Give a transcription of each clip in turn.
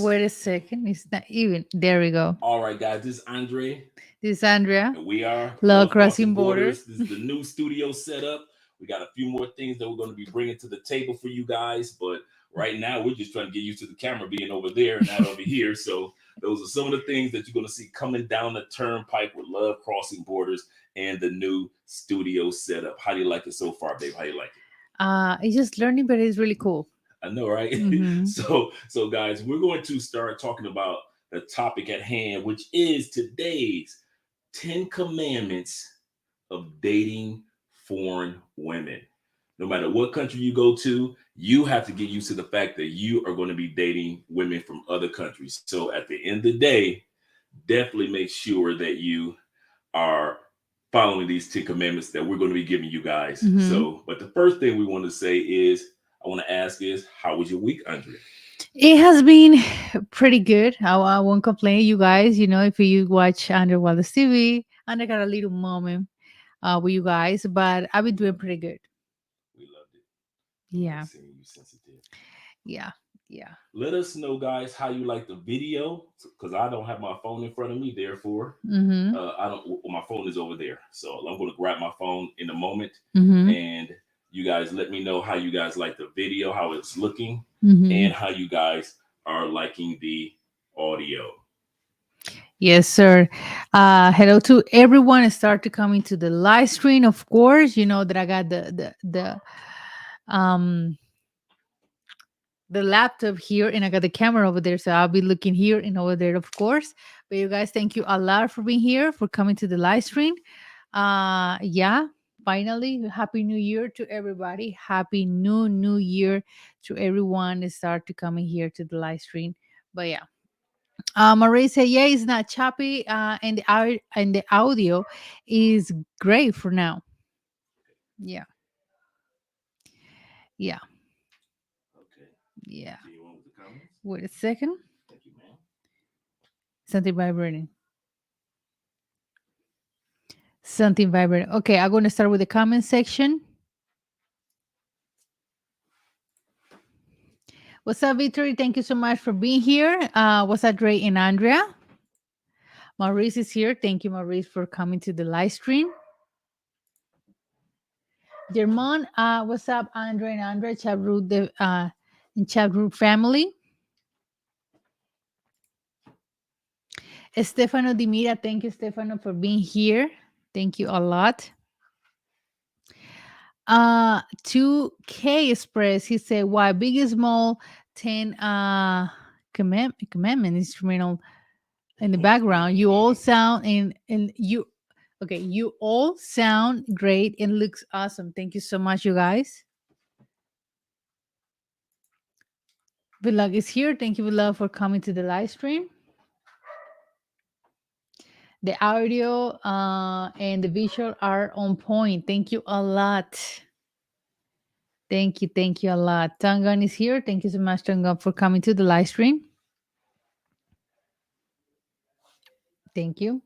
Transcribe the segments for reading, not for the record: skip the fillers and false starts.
Wait a second. It's not even. There we go. All right, guys, this is Andre, This is Andrea. and we are Love Love Crossing Crossing Borders. Borders. This is the new studio setup. We got a few more things that we're going to be bringing to the table for you guys, but right now we're just trying to get used to the camera being over there and not over here. So those are some of the things that you're going to see coming down the turnpike with Love Crossing Borders and the new studio setup. How do you like it so far, babe? How do you like it? It's just learning, but it's really cool. I know, right? Mm-hmm. So guys, we're going to start talking about the topic at hand, which is today's 10 commandments of dating foreign women. No matter what country you go to, you have to get used to the fact that you are going to be dating women from other countries. So at the end of the day, definitely make sure that you are following these 10 commandments that we're going to be giving you guys. Mm-hmm. So, but the first thing we want to say is, I want to ask is, how was your week, Andrea? It has been pretty good. I won't complain, you guys. You know, if you watch Under Wallace TV, and I got a little moment with you guys, but I've been doing pretty good. We loved it. We like Yeah, seeing you sensitive. yeah, yeah. Let us know, guys, how you like the video, because I don't have my phone in front of me. Therefore, Mm-hmm. I don't. My phone is over there, so I'm going to grab my phone in a moment, Mm-hmm. and you guys let me know how you guys like the video, how it's looking, Mm-hmm. and how you guys are liking the audio. Yes, sir. Hello to everyone. Start to coming to the live stream. Of course, you know that I got um the laptop here and I got the camera over there. So I'll be looking here and over there, of course. But you guys, thank you a lot for being here, for coming to the live stream. Yeah, finally, happy new year to everybody. Happy new year to everyone that start to coming here to the live stream. But yeah. Marie said, yeah, it's not choppy, and the audio is great for now. Yeah, yeah, Okay, yeah. continue on with the comments. Wait a second. Thank you, ma'am. Something vibrating. Something vibrating. Okay, I'm going to start with the comment section. What's up, Victory? Thank you so much for being here. What's up, Dre and Andrea? Maurice is here. Thank you, Maurice, for coming to the live stream. Germán, what's up, Andre and Andrea? In chat room family. Stefano Dimira, thank you, Stefano, for being here. Thank you a lot. 2K Express, he said, why big and small 10 commandment instrumental in the background. You all sound and you okay, you all sound great and looks awesome. Thank you so much, you guys. Vlog is here. Thank you, Vlog, for coming to the live stream. The audio and the visual are on point. Thank you a lot. Thank you a lot. Tangan is here. Thank you so much, Tangan, for coming to the live stream. Thank you.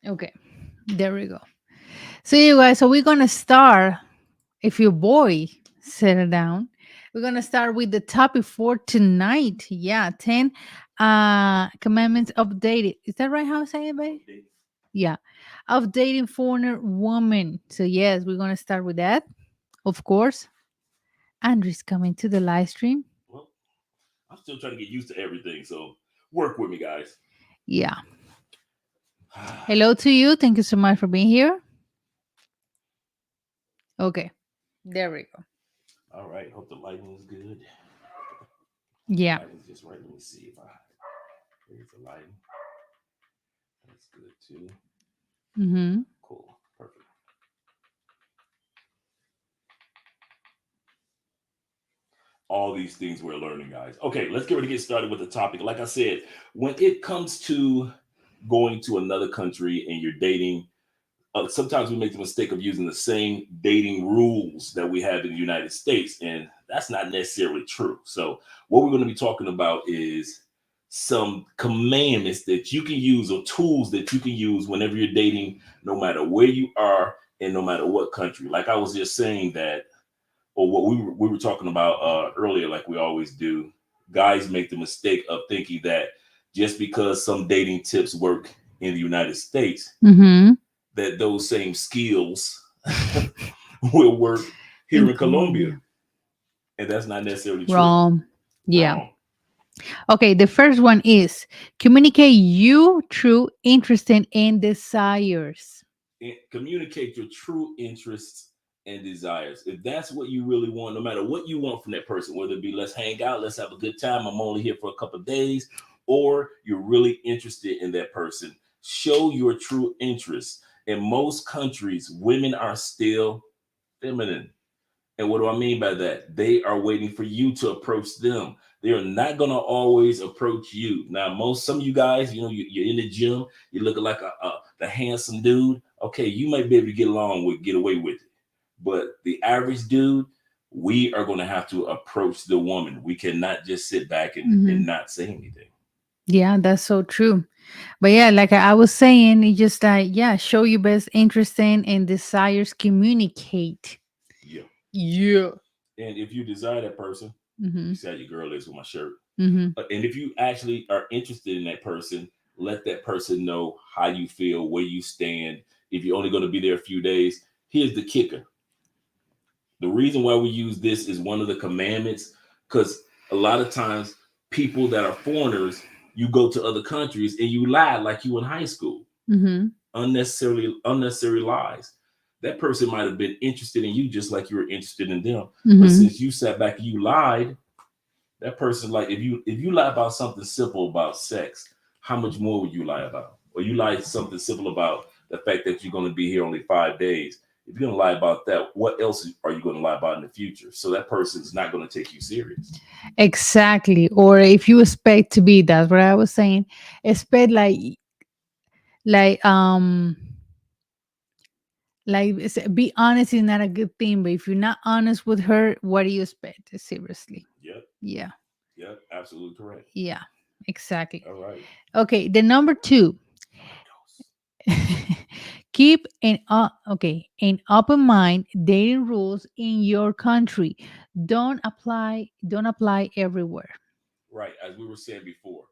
Okay, there we go. So you guys, so we're gonna start. If your boy settle down, we're gonna start with the topic for tonight. Yeah, 10 commandments of dating. Is that right? How I say it, babe? Yeah, of dating foreigner woman. So yes, we're gonna start with that. Of course, Andrew's coming to the live stream. Well, I'm still trying to get used to everything, so work with me, guys. Yeah. Hello to you. Thank you so much for being here. Okay, there we go. All right, hope the lighting is good. Yeah. Lighting's just right. Let me see if I raise the lighting. That's good too. Mm-hmm. Cool, perfect. All these things we're learning, guys. Okay, let's get ready to get started with the topic. Like I said, when it comes to going to another country and you're dating, sometimes we make the mistake of using the same dating rules that we have in the United States, and that's not necessarily true. So, what we're going to be talking about is some commandments that you can use or tools that you can use whenever you're dating, no matter where you are and no matter what country. Like I was just saying that or what we were talking about earlier, like we always do, guys make the mistake of thinking that just because some dating tips work in the United States, Mm-hmm. that those same skills will work here In in Colombia, Colombia. and that's not necessarily true. Wrong. Yeah. Wrong. Okay, the first one is communicate you true interest and desires. Communicate your true interests and desires. If that's what you really want, no matter what you want from that person, whether it be let's hang out, let's have a good time, I'm only here for a couple of days, or you're really interested in that person, show your true interests. In most countries, women are still feminine. And what do I mean by that? They are waiting for you to approach them. They are not going to always approach you. Now, some of you guys, you're in the gym, you're looking like the handsome dude. Okay, you might be able to get away with it. But the average dude, we are going to have to approach the woman. We cannot just sit back Mhm. and not say anything. Yeah, that's so true. But yeah, like I was saying, it just yeah, show your best interest in and desires, communicate. Yeah. Yeah. And if you desire that person, Mm-hmm. you see how your girl is with my shirt. Mm-hmm. And if you actually are interested in that person, let that person know how you feel, where you stand. If you're only going to be there a few days, here's the kicker. The reason why we use this is one of the commandments, because a lot of times people that are foreigners, you go to other countries and you lie like you in high school. Mm-hmm. Unnecessary lies. That person might have been interested in you just like you were interested in them. But Mm-hmm. since you sat back and you lied, that person, like, if you lie about something simple about sex, how much more would you lie about? Or you lie something simple about the fact that you're going to be here only 5 days. If you're going to lie about that, what else are you going to lie about in the future? So that person's not going to take you serious. Exactly. Or if you expect to be, that's what I was saying. Expect like um be honest is not a good thing, but if you're not honest with her, what do you expect? Seriously. Yep. Yeah. Yep. Absolutely correct. Yeah. Exactly. All right. Okay. The number two. All right, Dos. Keep an open mind dating rules in your country. Don't apply everywhere. Right. As we were saying before,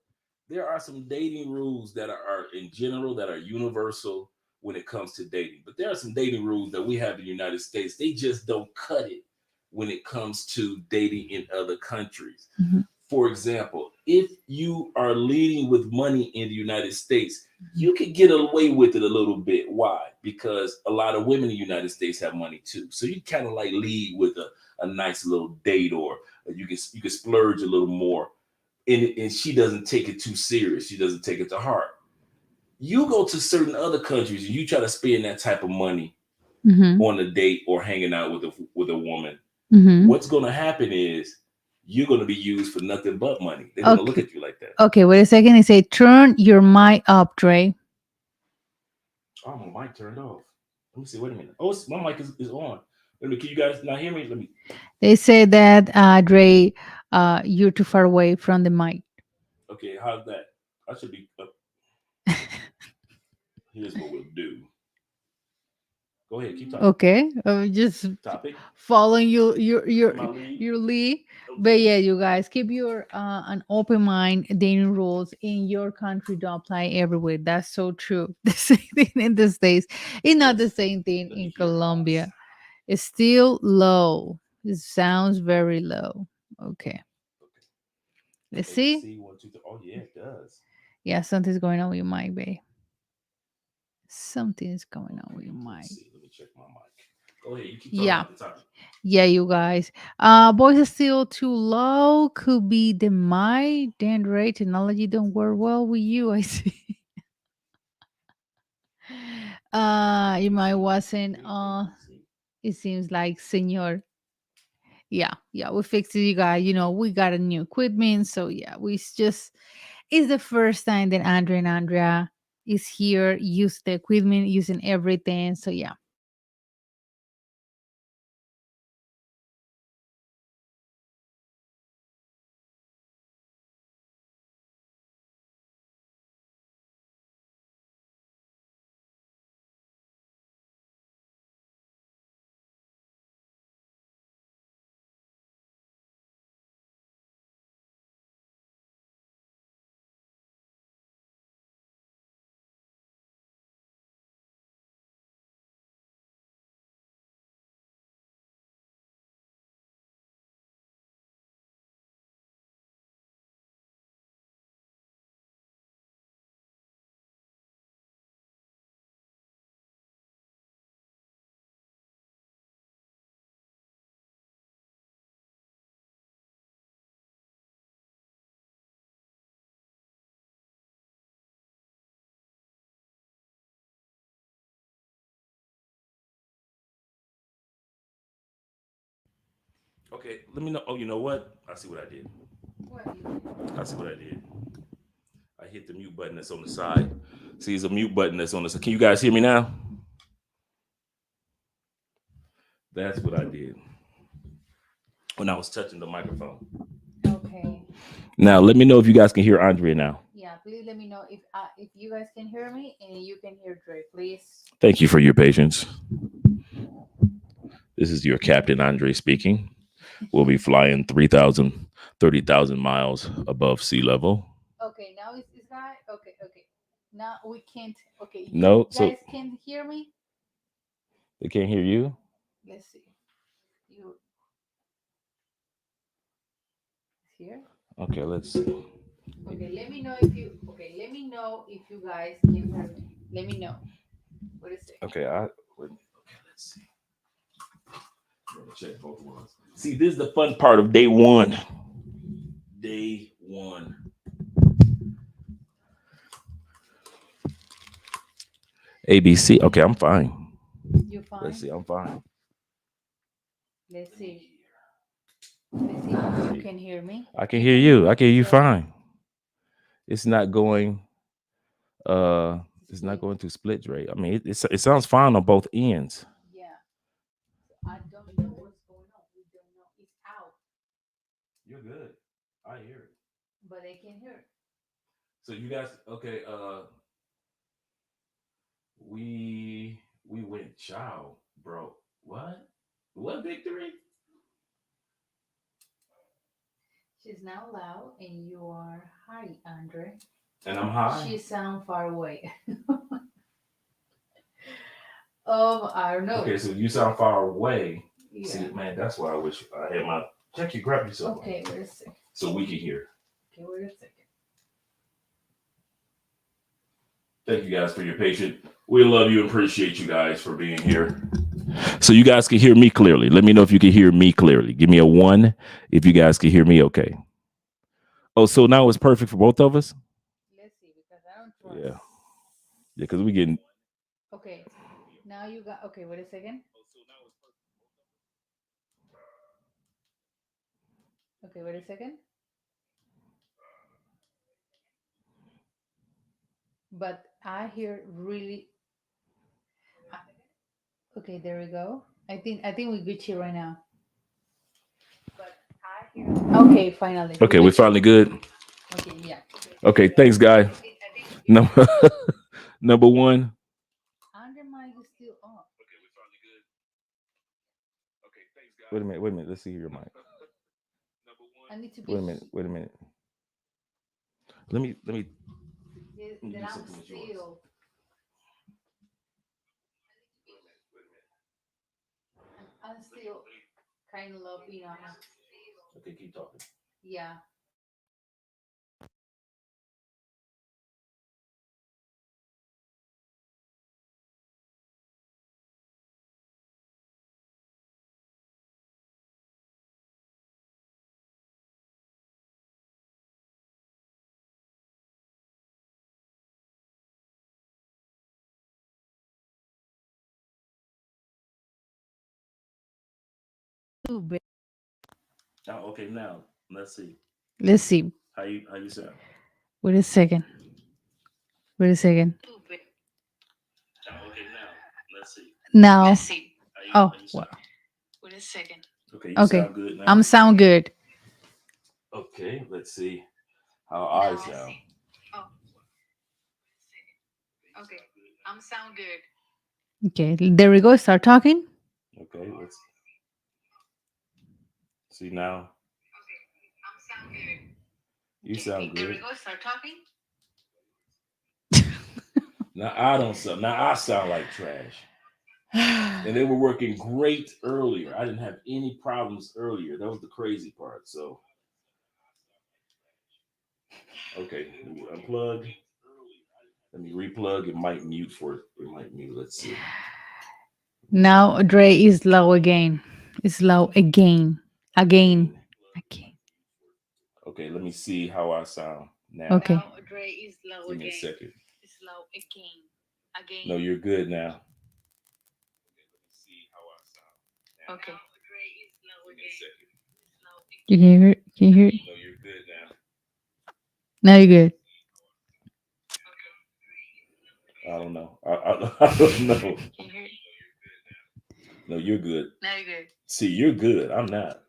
there are some dating rules that are in general, that are universal when it comes to dating. But there are some dating rules that we have in the United States. They just don't cut it when it comes to dating in other countries. Mhm. For example, if you are leading with money in the United States, Mhm. you could get away with it a little bit. Why? Because a lot of women in the United States have money too. So you kind of like lead with a nice little date, or you can splurge a little more, and she doesn't take it too serious. She doesn't take it to heart. You go to certain other countries and you try to spend that type of money Mhm. on a date or hanging out with a woman. Mhm. What's going to happen is you're going to be used for nothing but money. They're going to look Okay. at you like that. Okay. Wait a second. It say turn your mic up, Dre. Oh, my mic turned off. Let me see. Wait a minute. Oh, my mic is on. Let me. Can you guys not hear me? Let me. They say that Dre, you're too far away from the mic. Okay, how's that? I should be. Here's what we'll do. Go ahead. Keep talking. Okay, just Topic. following your My lead. your lead. But Okay. yeah, you guys keep your an open mind. Dating rules in your country don't apply everywhere. That's so true. The same thing in the states. It's not the Let's same thing let me in hear Haas. Colombia. It's still low. It sounds very low. Okay, let's Okay. A B see. C 1 2 3. Oh yeah, it does. Yeah, something's going on with your mic, babe. Something's going on with Okay. your Let's mic. see. Let me check my mic. Go ahead. You keep talking Yeah. about the topic. Yeah, you guys. Voice is still too low. Could be the mic. Then right, technology don't work well with you. I see. Your mic wasn't. ABC. It seems like senor. Yeah, yeah. We fixed it, you guys. We got a new equipment, so yeah, it's the first time that Andrea and Andrea is here. Use the equipment, using everything. So yeah. Okay, let me know. Oh, you know what? I see what I did. What you did? I see what I did. I hit the mute button that's on the side. See, it's a mute button that's on the side. Can you guys hear me now? That's what I did when I was touching the microphone. Okay. Now, let me know if you guys can hear Andrea now. Yeah, please let me know if you guys can hear me and you can hear Dre, please. Thank you for your patience. This is your Captain Andre speaking. We'll be flying 3,000, 30,000 miles above sea level. Okay, now is this guy? Okay, okay. Now we can't. Okay, you No, so guys can hear me. they can't hear you? Let's see. You here? Okay, let's see. Okay, let me know if you. Okay, let me know if you guys can hear me. Let me know. What is it? Okay, okay, let's see. I'm gonna check both ones. See, this is the fun part of day one. Day one. ABC. Okay, I'm fine. You Let's fine? see. I'm fine. Let's see. Let's see if you can hear me. I can hear you. I can hear you Dre? fine. It's not going. It's not Split. going to split rate. I mean, it sounds fine on both ends. Yeah. So I don't know what's going on. We don't know. It's out, You're good. I hear it. but they can hear. So you guys, okay? We went chow, bro. What? What victory? She's now loud and you are high, Andre. And I'm high. She sound far away. I don't know. Okay, so you sound far away. Yeah. See, man, that's why I wish I had my. Jackie, grab yourself. Okay, wait a second. So we can hear. Okay, wait a second. Thank you guys for your patience. We love you and appreciate you guys for being here. So you guys can hear me clearly. Let me know if you can hear me clearly. Give me a 1 if you guys can hear me okay. Oh, so now it's perfect for both of us? Let's see because I don't trust. Yeah. Yeah, because we getting. Okay, now you got. Okay, wait a second. Okay, wait a second. But I hear really. Okay, there we go. I think we're Gucci right now. But I hear. Okay, finally. Okay, we're finally good. Okay, yeah. Okay, thanks, guys. Number, number one. Under mic is still on. Wait a minute. Wait a minute. Let's see your mic. I need to be. Wait a minute. Wait a minute. Let me Then do I'm something with yours. still. I'm still kind of love, Okay, keep talking. yeah. Too big. Oh, okay, now let's see Let's see. how you sound. Wait a second. Wait a second. Oh, okay, now let's see Now. Oh, how you well. sound. Okay, you Okay. sound good now. I'm sound good. Okay, let's see how I sound. Okay, there we go. Start talking. Okay, let's see now. You sound good. Now I don't sound. Now I sound like trash. And they were working great earlier. I didn't have any problems earlier. That was the crazy part. So, okay, let me unplug. Let me replug. It might mute for it. It might mute. Let's see. Now Dre is low again. It's low again. Again. Again. Okay, let me see how I sound now. Okay. Give me a second. No, you're good now. Okay. Give me a second. You can hear it? Can you hear it? No, you're good now. Now you're good. I don't know. I don't know. No, you're good. See, you're good. I'm not.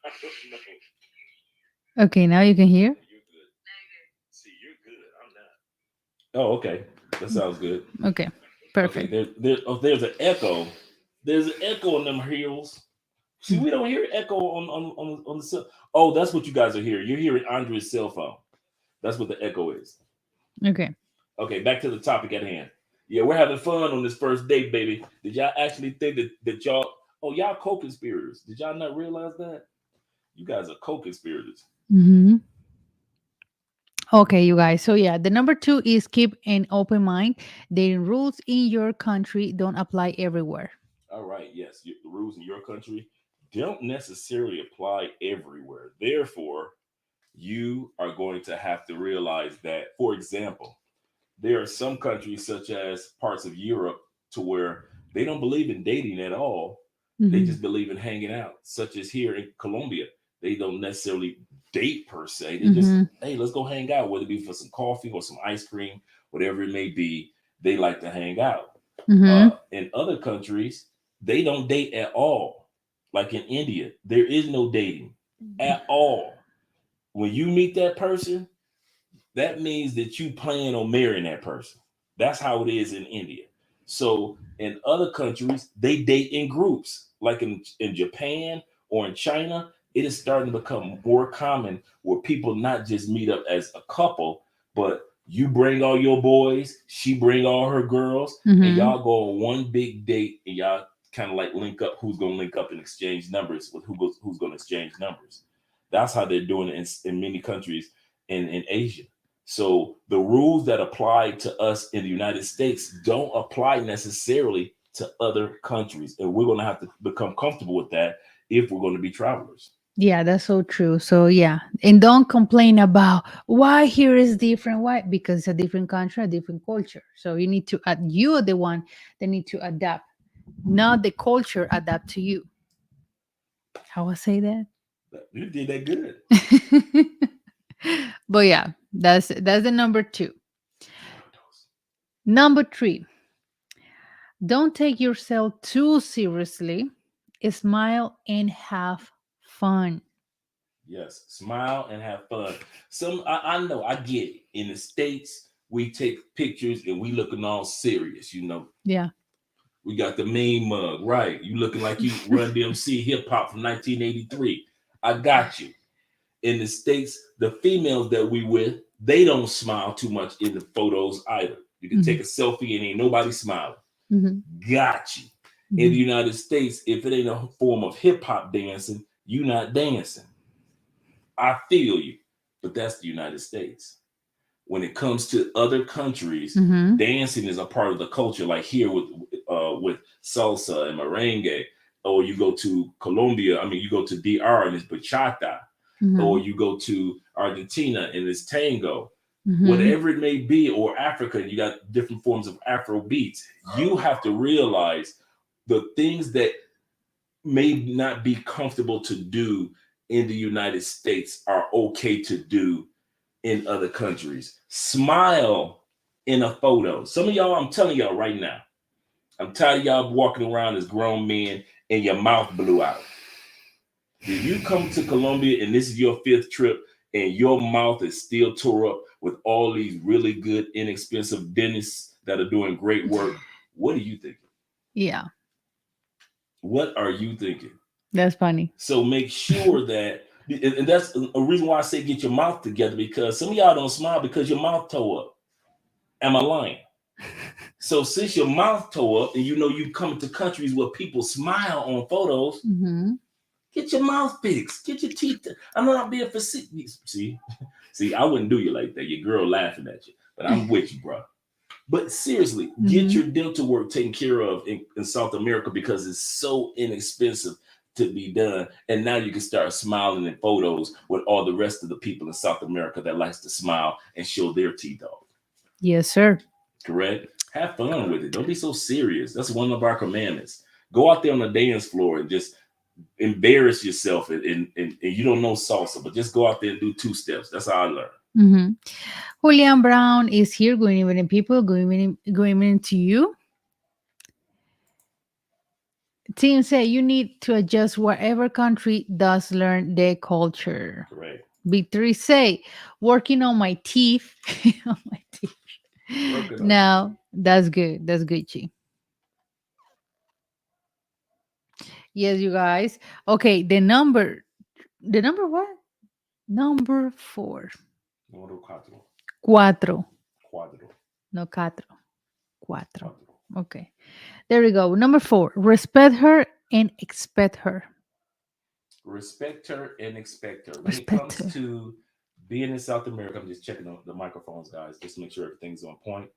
I don't know. Okay, now you can hear. No, you're good. See, you're good. I'm not. Oh, okay. That sounds good. Okay, Okay, perfect. there's an echo. There's an echo in them heels. See, we don't hear echo on the cell. Oh, that's what you guys are hearing. You're hearing Andre's cell phone. That's what the echo is. Okay. Okay, back to the topic at hand. Yeah, we're having fun on this first date, baby. Did y'all actually think that y'all? Oh, y'all co-conspirators. Did y'all not realize that? You guys are co-conspirators. Hmm. Okay, you guys. So yeah, the number two is keep an open mind. The rules in your country don't apply everywhere. All right, yes, the rules in your country don't necessarily apply everywhere. Therefore, you are going to have to realize that, for example, there are some countries, such as parts of Europe, to where they don't believe in dating at all. They Hmm. just believe in hanging out, such as here in Colombia. They don't necessarily date per se. They just, Hmm. hey, let's go hang out, whether it be for some coffee or some ice cream, whatever it may be. They like to hang out. Hmm. In other countries, they don't date at all. Like in India, there is no dating at all. When you meet that person, that means that you plan on marrying that person. That's how it is in India. So in other countries, they date in groups, like in Japan or in China. It is starting to become more common where people not just meet up as a couple, but you bring all your boys, she bring all her girls, and Hmm. y'all go on one big date, and y'all kind of like link up. Who's gonna link up and exchange numbers with who's gonna exchange numbers? That's how they're doing it in many countries in Asia. So the rules that apply to us in the United States don't apply necessarily to other countries. And we're going to have to become comfortable with that if we're going to be travelers. Yeah, that's so true. So yeah, and don't complain about why here is different. Why? Because it's a different country, a different culture. So you need to you are the one that need to adapt, not the culture adapt to you. How I say that? You did that good. But yeah, that's the number two. Number three, don't take yourself too seriously. Smile and have fun. Yes, smile and have fun. I know, I get it. In the States, we take pictures and we looking all serious, Yeah. We got the mean mug, right? You looking like you Run DMC hip hop from 1983. I got you. In the States, the females that we with, they don't smile too much in the photos either. You can Hmm. take a selfie and ain't nobody smiling. Hmm. Got you. In the Hmm. United States, if it ain't a form of hip hop dancing, you not dancing. I feel you, but that's the United States. When it comes to other countries, Hmm. dancing is a part of the culture. Like here with salsa and merengue, or you go to Colombia. I mean, you go to DR and it's bachata, or Hmm. you go to Argentina and it's tango, Hmm. whatever it may be, or Africa, and you got different forms of Afro beats. You have to realize the things that may not be comfortable to do in the United States are okay to do in other countries. Smile in a photo. Some of y'all, I'm telling y'all right now, I'm tired of y'all walking around as grown men and your mouth blew out. If you come to Colombia and this is your fifth trip and your mouth is still tore up with all these really good, inexpensive dentists that are doing great work, what are you thinking? Yeah, What are you thinking? that's funny. So make sure that, and that's a reason why I say get your mouth together, because some of y'all don't smile because your mouth tore up. Am I lying? So since your mouth tore up and you know you come to countries where people smile on photos, Hmm. get your mouth fixed. Get your teeth. I'm not being facetious. See, I wouldn't do you like that. Your girl laughing at you, but I'm with you, bro. But seriously, get Hmm. your dental work taken care of in South America because it's so inexpensive to be done. And now you can start smiling in photos with all the rest of the people in South America that likes to smile and show their teeth off. Yes, sir. Correct? Have fun with it. Don't be so serious. That's one of our commandments. Go out there on the dance floor and just embarrass yourself and you don't know salsa, but just go out there and do two steps. That's how I learned. Hmm. Julian Brown is here. Good evening, people. Good evening to you. Tim say you need to adjust whatever country does learn their culture. Correct. Victory say working on my teeth. On my teeth. Working on it. No, that's good. That's good, Chi. Yes, you guys. Okay, the number what? Number four. Número cuatro. Cuatro. Cuadro. No, cuatro. Cuatro. Cuadro. Okay. There we go. Number four. Respect her and expect her. Respect her and expect her. When it Respect comes her. to being in South America, I'm just checking the microphones, guys, just to make sure everything's on point.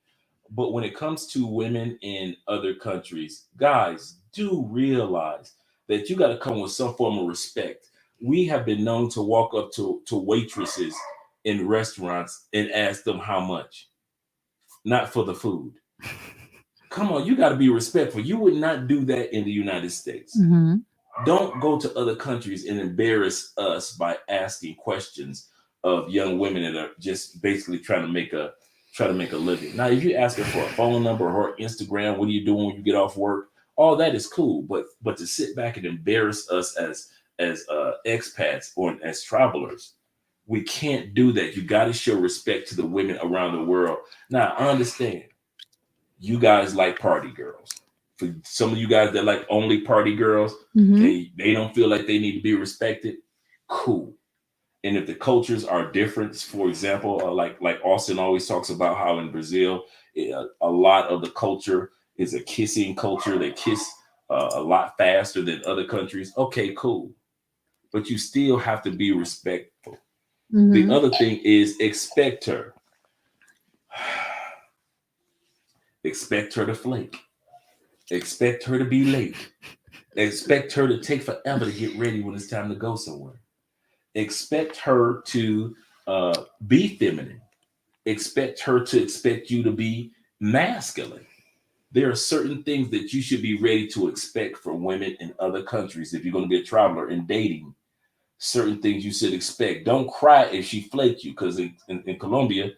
But when it comes to women in other countries, guys, do realize that you got to come with some form of respect. We have been known to walk up to waitresses in restaurants and ask them how much, not for the food. Come on, you got to be respectful. You would not do that in the United States. Hmm. Don't go to other countries and embarrass us by asking questions of young women that are just basically try to make a living. Now, if you ask her for a phone number or her Instagram, what are you doing when you get off work? All that is cool, but to sit back and embarrass us as expats or as travelers, we can't do that. You got to show respect to the women around the world. Now, I understand you guys like party girls. For some of you guys that like only party girls Hmm. and they don't feel like they need to be respected, cool. And if the cultures are different, for example, like Austin always talks about how in Brazil, a lot of the culture is a kissing culture. They kiss a lot faster than other countries. Okay, cool. But you still have to be respectful. The Hmm. other thing is expect her. Expect her to flake. Expect her to be late. Expect her to take forever to get ready when it's time to go somewhere. Expect her to be feminine. Expect her to expect you to be masculine. There are certain things that you should be ready to expect from women in other countries. If you're going to be a traveler and dating, certain things you should expect. Don't cry if she flaked you, because in Colombia,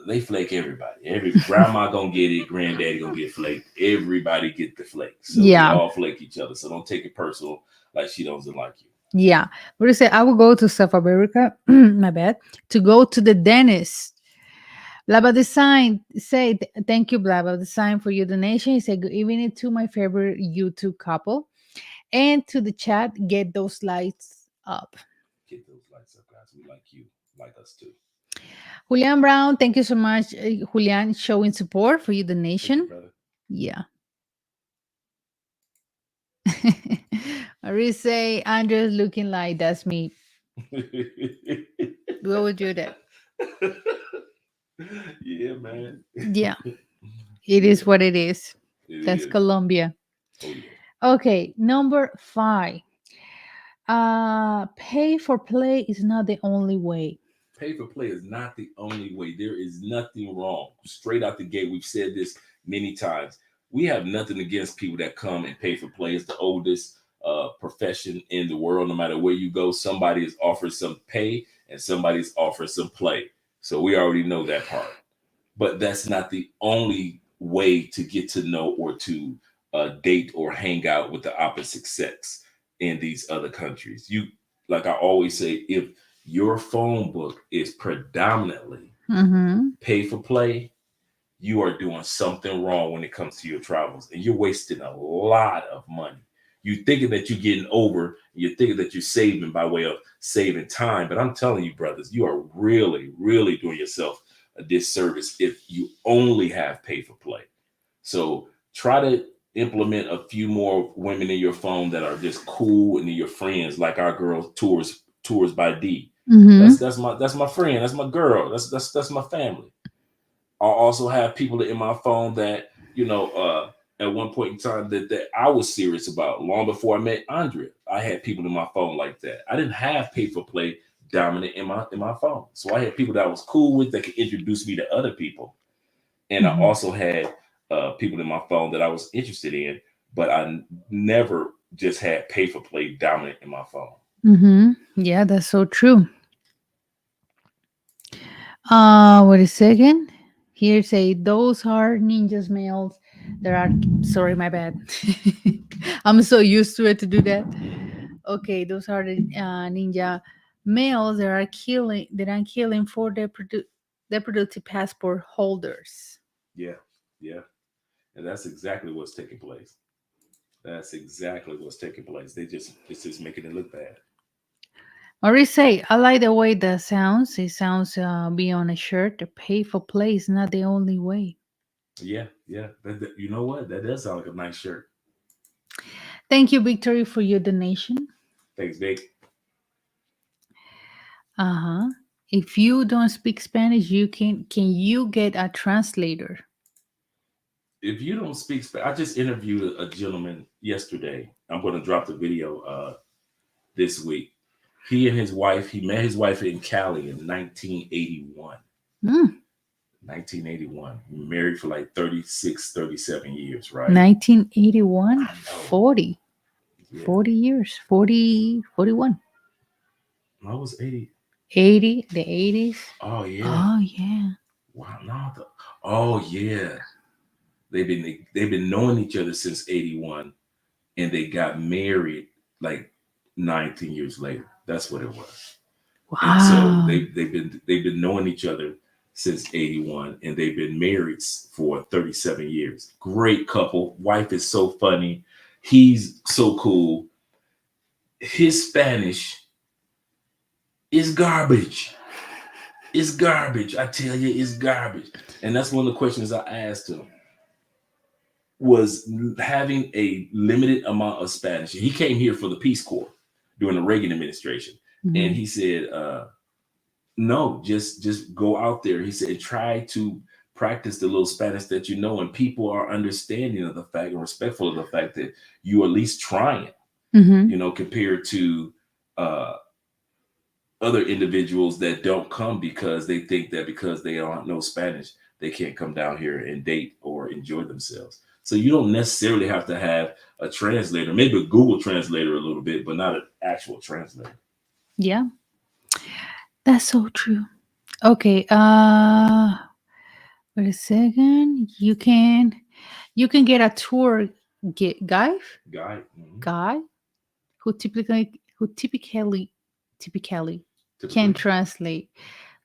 they flake everybody. Every grandma gonna get it, granddaddy gonna get flaked. Everybody get the flake, so we Yeah. all flake each other. So don't take it personal, like she doesn't like you. Yeah. What do you say? I will go to South America. My bad. To go to the dentist. Blabba Design say thank you, Blabba Design, for your donation. He said good evening to my favorite YouTube couple. And to the chat, get those lights up. Get those lights up, guys. We like you, like us too. Julian Brown, thank you so much, Julian, showing support for your Thank you, donation. brother. Yeah. Marie say Andrew's looking like that's me. What would you do that? Yeah, man. Yeah, it Yeah, is what it is. it That's is. Colombia. Oh yeah. Okay, number five. Pay for play is not the only way. Pay for play is not the only way. There is nothing wrong. Straight out the gate, we've said this many times. We have nothing against people that come and pay for play. It's the oldest profession in the world. No matter where you go, somebody is offered some pay and somebody's offered some play. So we already know that part. But that's not the only way to get to know or to date or hang out with the opposite sex in these other countries. You, like I always say, if your phone book is predominantly Mm-hmm. pay for play, you are doing something wrong when it comes to your travels, and you're wasting a lot of money. You thinking that you're getting over, you're thinking that you're saving by way of saving time, but I'm telling you, brothers, you are really, really doing yourself a disservice if you only have pay for play. So try to implement a few more women in your phone that are just cool and your friends, like our girl tours by D. Mm-hmm. That's my friend. That's my girl. That's my family. I'll also have people in my phone that at one point in time that I was serious about. Long before I met Andrea, I had people in my phone like that. I didn't have pay for play dominant in my phone, so I had people that I was cool with that could introduce me to other people, and I Mm-hmm. also had people in my phone that I was interested in, but I never just had pay for play dominant in my phone. Yeah, that's so true. Wait a second. Here say those are ninjas males. There are sorry, my bad. I'm so used to it to do that. Okay, those are the ninja males that are killing for their productive passport holders. Yeah, yeah, and that's exactly what's taking place. That's exactly what's taking place. It's just making it look bad. Marie say, I like the way that sounds. It sounds be on a shirt. The pay for play is not the only way. Yeah, yeah. You know what? That does sound like a nice shirt. Thank you, Victory, for your donation. Thanks, Vic. Uh-huh. If you don't speak Spanish, you can you get a translator? If you don't speak Spanish, I just interviewed a gentleman yesterday. I'm going to drop the video this week. He and his wife, he met his wife in Cali in 1981. Mm, 1981. Married for like 36, 37 years, right? 1981, I know. 40, Yeah. 40 years, 40, 41, I was 80. 80, the 80s. Oh, yeah. Oh, yeah. Wow. No, oh, yeah. They've been knowing each other since 81, and they got married like 19 years later. That's what it was. And so Wow. they've been knowing each other since 81, and they've been married for 37 years. Great couple. Wife is so funny. He's so cool. His Spanish is garbage. It's garbage. I tell you, it's garbage. And that's one of the questions I asked him was having a limited amount of Spanish. He came here for the Peace Corps during the Reagan administration. And Mhm. he said, no, just go out there. He said, try to practice the little Spanish that you know, and people are understanding of the fact and respectful of the fact that you are at least trying, Mhm. compared to uh, other individuals that don't come because they think that because they don't know Spanish, they can't come down here and date or enjoy themselves. So you don't necessarily have to have a translator, maybe a Google translator a little bit, but not an actual translator. Yeah, that's so true. Okay. Wait a second. You can get a tour guide Guy, guy who typically can typically. translate.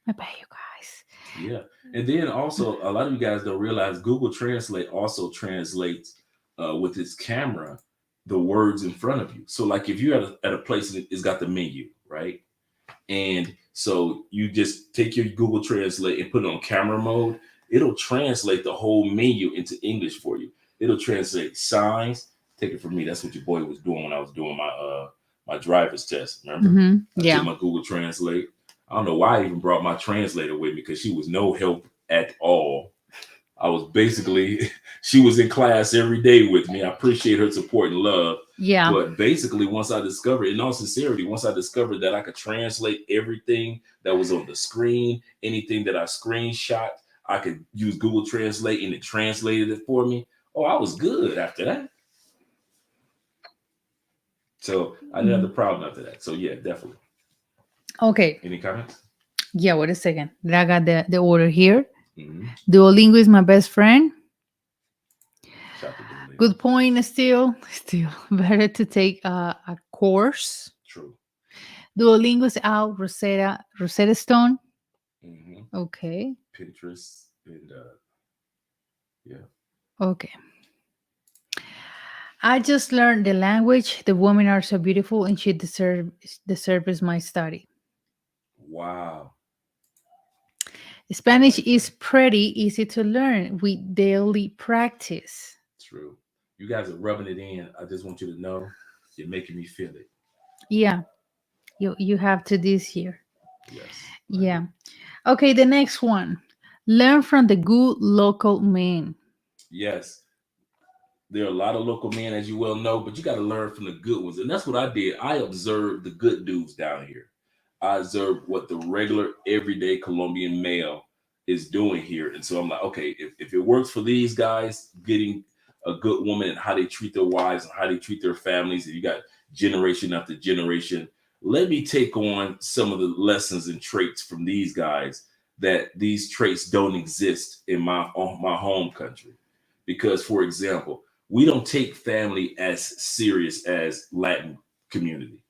My bad, you guys. Yeah. And then also, a lot of you guys don't realize Google Translate also translates with its camera the words in front of you. So, like if you're at a place and it's got the menu, right? And so you just take your Google Translate and put it on camera mode. It'll translate the whole menu into English for you. It'll translate signs. Take it from me. That's what your boy was doing when I was doing my driver's test. Remember, I took Yeah. my Google Translate. I don't know why I even brought my translator with me because she was no help at all. I was basically, she was in class every day with me. I appreciate her support and love. Yeah. But basically, once I discovered, in all sincerity, once I discovered that I could translate everything that was on the screen, anything that I screenshot, I could use Google Translate and it translated it for me. Oh, I was good after that. So I didn't have the Mm. problem after that. So yeah, definitely. Okay. Any comments? Yeah, wait a second. I got the order here. Mm-hmm. Duolingo is my best friend. Shout out to Duolingo. Good point. Still better to take a course. True. Duolingo's out. Rosetta Stone. Mm-hmm. Okay. Pinterest and yeah. Okay. I just learned the language. The women are so beautiful, and she deserves my study. Wow. I Spanish like that. is pretty easy to learn with daily practice. True. You guys are rubbing it in. I just want you to know you're making me feel it. Yeah, you have to this year. Yes, I do. Yeah. Okay, the next one. Learn from the good local men. Yes, there are a lot of local men, as you well know, but you got to learn from the good ones. And that's what I did. I observed the good dudes down here. I observed what the regular, everyday Colombian male is doing here. And so I'm like, okay, if it works for these guys getting a good woman and how they treat their wives and how they treat their families, and you got generation after generation, let me take on some of the lessons and traits from these guys, that these traits don't exist in my home country. Because, for example, we don't take family as serious as Latin community.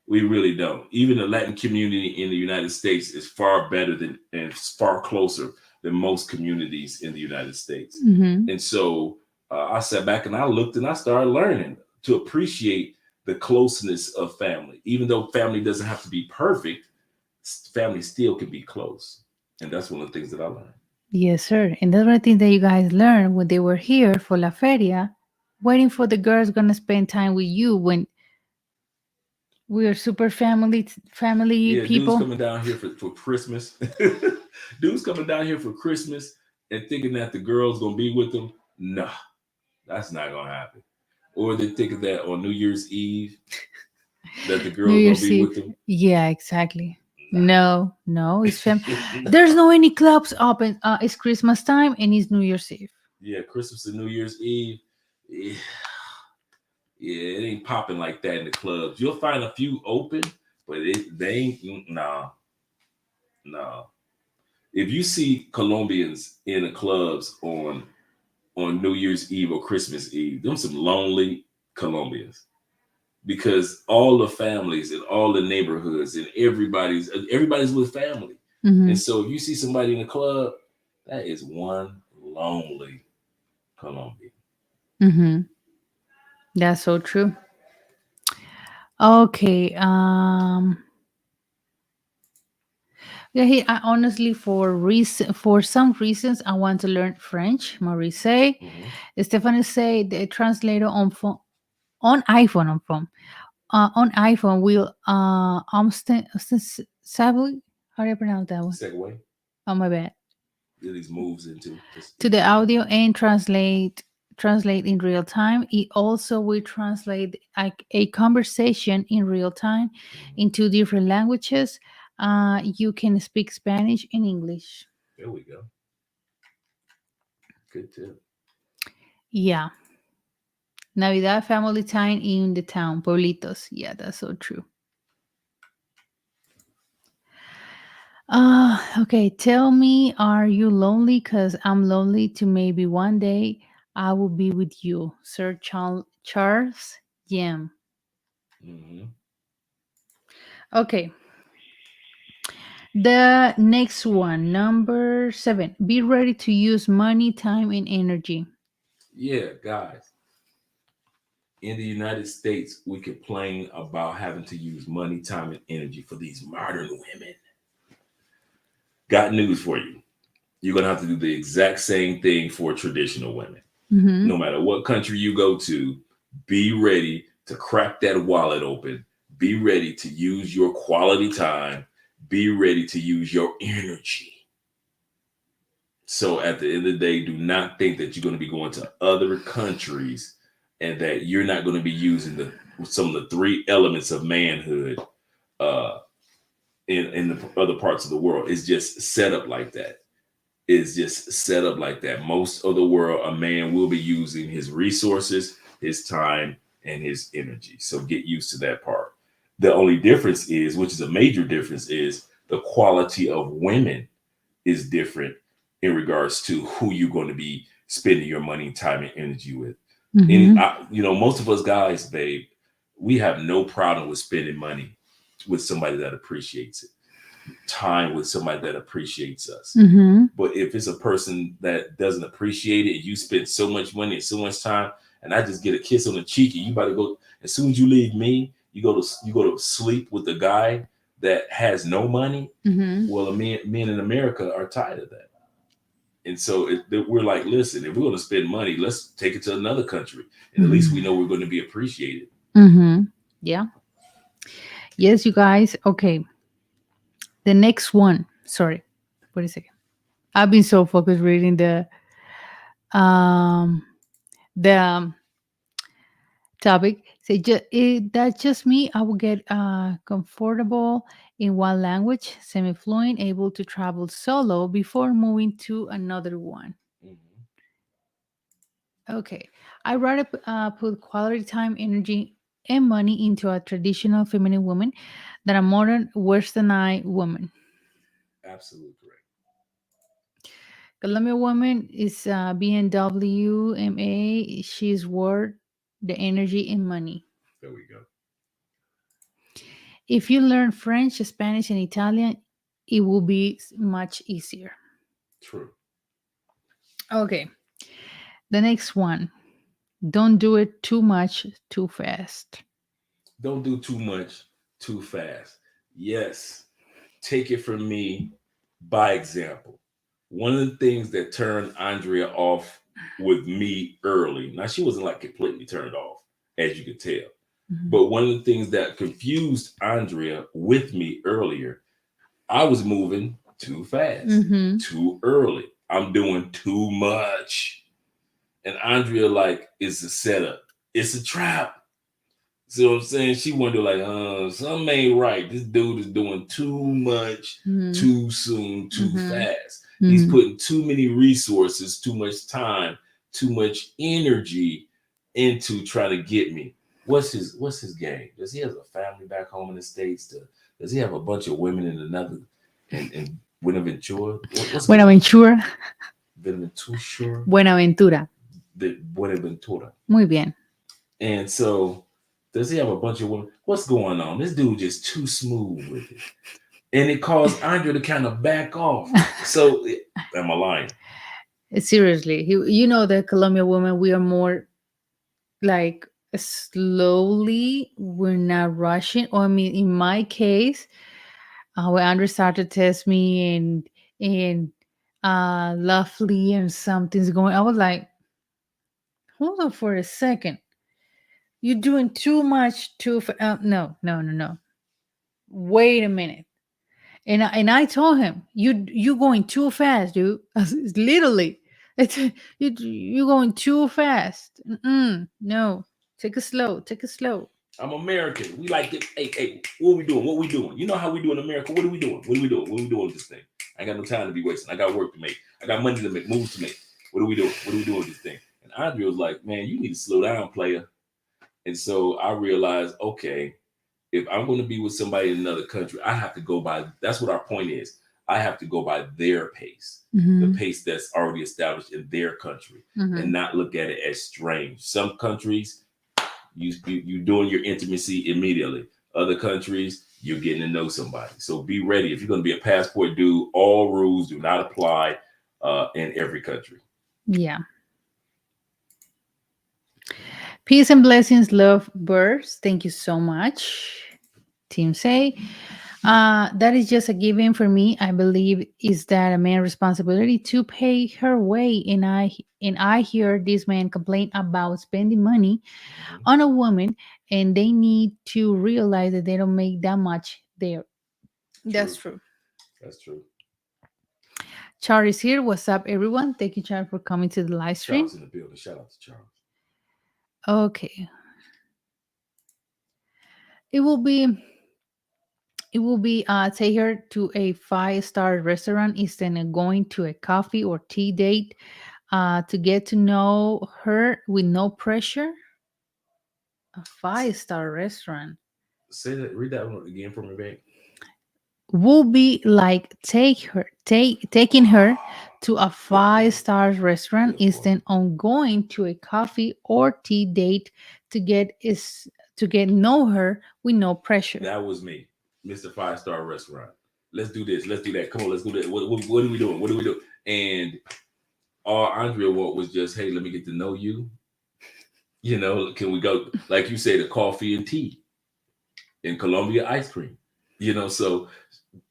We really don't. Even the Latin community in the United States is far better than and far closer than most communities in the United States. Mm-hmm. And so I sat back and I looked and I started learning to appreciate the closeness of family. Even though family doesn't have to be perfect, family still can be close. And that's one of the things that I learned. Yes, sir. And that's one thing that you guys learned when they were here for La Feria, waiting for the girls gonna spend time with you when we are super family Yeah, dudes people. coming down here for Christmas. Dudes coming down here for Christmas and thinking that the girl's gonna be with them. Nah, that's not gonna happen. Or they're thinking that on New Year's Eve that the New girl's gonna Year's be Eve. with them. Yeah, exactly. No, no, it's Nah. There's no any clubs open. It's Christmas time and it's New Year's Eve. Yeah, Christmas and New Year's Eve. Yeah, yeah, it ain't popping like that in the clubs. You'll find a few open, but they ain't. Nah, nah. If you see Colombians in the clubs on New Year's Eve or Christmas Eve, them some lonely Colombians, because all the families and all the neighborhoods and everybody's with family. Mm-hmm. And so if you see somebody in the club, that is one lonely Colombian. Mm-hmm. That's so true. Okay. Yeah, I honestly, for some reasons, I want to learn French. Maurice say, Hmm. Stephanie say the translator on phone, on iPhone, on iPhone will ostensibly, how do you pronounce that one? Second way, Oh, my bad. these moves into just To the audio and translate in real time. It also will translate a conversation in real time Mhm. into different languages. You can speak Spanish and English. There we go. Good tip. Yeah. Navidad family time in the town, pueblitos. Yeah, that's so true. Okay. Tell me, are you lonely? Cause I'm lonely. To maybe one day I will be with you, Sir Charles Yam. Hmm. Okay. The next one, number 7. Be ready to use money, time, and energy. Yeah, guys. In the United States, we complain about having to use money, time, and energy for these modern women. Got news for you. You're gonna have to do the exact same thing for traditional women. Mm-hmm. No matter what country you go to, be ready to crack that wallet open. Be ready to use your quality time. Be ready to use your energy. So at the end of the day, do not think that you're going to be going to other countries and that you're not going to be using the some of the three elements of manhood uh, in the other parts of the world. It's just set up like that. Is just set up like that. Most of the world, a man will be using his resources, his time, and his energy. So get used to that part. The only difference is, which is a major difference, is the quality of women is different in regards to who you're going to be spending your money, time, and energy with. Mm-hmm. Most of us guys, babe, we have no problem with spending money with somebody that appreciates it, time with somebody that appreciates us. Mm-hmm. But if it's a person that doesn't appreciate it, you spend so much money and so much time, and I just get a kiss on the cheek, and you about to go. As soon as you leave me, you go to sleep with a guy that has no money. Mm-hmm. Well, men in America are tired of that, and so we're like, listen, if we're going to spend money, let's take it to another country, and at least we know we're going to be appreciated. Mm-hmm. Yeah. Yes, you guys. Okay. The next one. Sorry. Wait a second. I've been so focused reading um the topic. Say that's just me. I will get comfortable in one language, semi-fluent, able to travel solo before moving to another one. Mhm. Okay. I rather put quality time, energy, and money into a traditional feminine woman than a modern westernized woman. Absolutely correct. Colombia woman is BMW, MA. She's worth the energy and money. There we go. If you learn French, Spanish, and Italian, it will be much easier. True. Okay. The next one. Don't do it too much too fast. Don't do too much too fast. Yes. Take it from me by example. One of the things that turned Andrea off with me early, now she wasn't like completely turned off, as you could tell. Mhm. But one of the things that confused Andrea with me earlier, I was moving too fast, Mhm. too early. I'm doing too much. And Andrea, like, it's a setup, it's a trap. See what I'm saying? She wondered, like, something ain't right. This dude is doing too much, Mhm. too soon, too Mhm. fast. He's Mhm. putting too many resources, too much time, too much energy into trying to get me. What's his game? Does he have a family back home in the States? Does he have a bunch of women in another in Buenaventura? What's going on? Buenaventura. Buenaventura? Buenaventura. The Buenaventura. Muy bien. And so, does he have a bunch of women? What's going on? This dude just too smooth with it. And it caused Andre to kind of back off. So, am I lying? Seriously, you know, the Colombian woman, we are more like slowly. We're not rushing. Or I mean, in my case, when Andrew started to test me and lovely and something's going, I was like, hold on for a second. You're doing too much too no, no, no, no. Wait a minute. And I told him, you going too fast, dude. Literally, it's you going too fast. No, take it slow. Take it slow. I'm American. We like it. Hey, what we doing? What we doing? You know how we do in America? What are we doing? What are we doing? What are we doing with this thing? I ain't got no time to be wasting. I got work to make. I got money to make, moves to make. What are we doing? What are we doing with this thing? And Andre was like, man, you need to slow down, player. And so I realized, okay, if I'm going to be with somebody in another country, I have to go by, that's what our point is. I have to go by their pace, the Mm-hmm. pace that's already established in their country, Mm-hmm. and not look at it as strange. Some countries, you doing your intimacy immediately. Other countries, you're getting to know somebody. So be ready. If you're going to be a passport dude, all rules do not apply in every country. Yeah. Peace and blessings, love, birds. Thank you so much, Team Say. That is just a given for me. I believe is that a man's responsibility to pay her way, and I hear this man complain about spending money Mhm. on a woman, and they need to realize that they don't make that much there. That's True. true. That's true. Char is here. What's up, everyone? Thank you, Char, for coming to the live stream. Charles in the building. Shout out to Charles. Okay, it will be take her to a 5-star restaurant instead of going to a coffee or tea date to get to know her with no pressure. A 5-star restaurant Say that. Read that one again for me, babe. will be like taking her to a Good boy. 5-star restaurant Good boy. instead of going to a coffee or tea date to get know her with no pressure. That was me, Mr. Five-Star Restaurant. Let's do this. Let's do that. Come on, let's do that. What are we doing? What are we doing? And all Andrea want was just, hey, let me get to know you. You know, can we go, like you say, the coffee and tea in Colombia ice cream? You know, so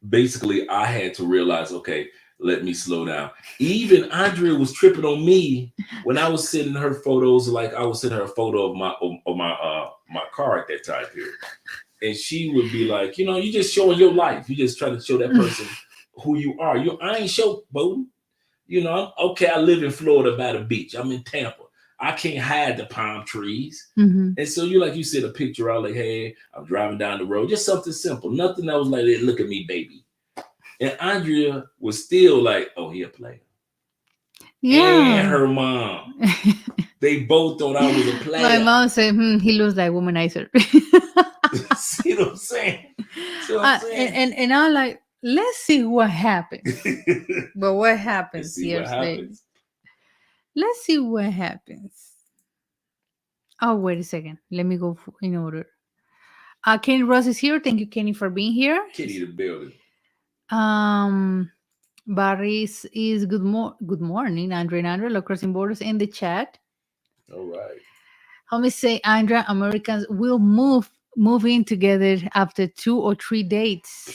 basically I had to realize, okay, let me slow down. Even Andrea was tripping on me when I was sending her photos, like I was sending her a photo of my car at that time period. And she would be like, you know, you just showing your life. You just trying to show that person who you are. I ain't show, boo. You know, okay, I live in Florida by the beach. I'm in Tampa. I can't hide the palm trees. Mhm. And so you said a picture out like, hey, I'm driving down the road. Just something simple. Nothing that was like, hey, look at me, baby. And Andrea was still like, oh, he a player. and Yeah. her mom. They both thought I was a My player. mom said, he looks like womanizer. See what I'm saying? See what I'm saying? And I'm like, let's see what happens. But what Let's happens see what years later? happens. Let's see what happens. Oh, wait a second. Let me go in order. Kenny Ross is here. Thank you, Kenny, for being here. Kitty the building. Um, Barry is good morning, Andre and Andre, Love Crossing Borders in the chat. All right. How me say, Andra, Americans will move in together after 2 or 3 dates.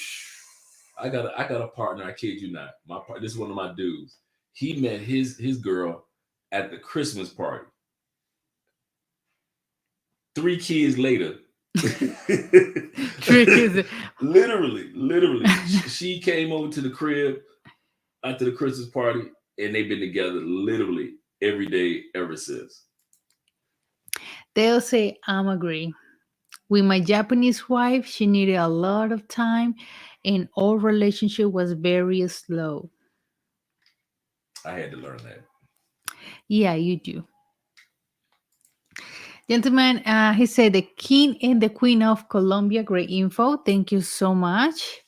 I got a partner. I kid you not. This is one of my dudes. He met his girl at the Christmas party. 3 kids later. Trick is literally, she came over to the crib after the Christmas party, and they've been together literally every day ever since. they'll say, I'm agree. With my Japanese wife, she needed a lot of time and our relationship was very slow. I had to learn that. Yeah, you do. Gentlemen, he said the king and the queen of Colombia. Great info. Thank you so much.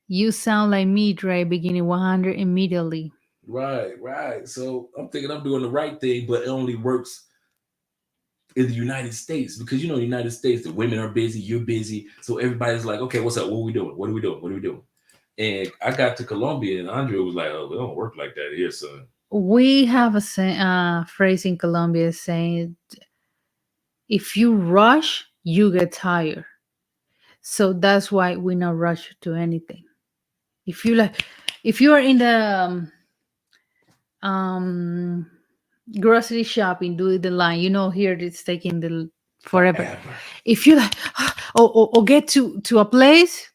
You sound like me, Dre, beginning 100 immediately. Right. So I'm thinking I'm doing the right thing, but it only works in the United States because in the United States, the women are busy, you're busy. So everybody's like, okay, what's up? What are we doing? What are we doing? What are we doing? And I got to Colombia and Andre was like, oh, we don't work like that here, son. We have a phrase in Colombia saying, if you rush, you get tired. So that's why we not rush to anything. If you like, if you are in the um grocery shopping, do the line. Here it's taking the forever. Forever. If you like, or get to a place,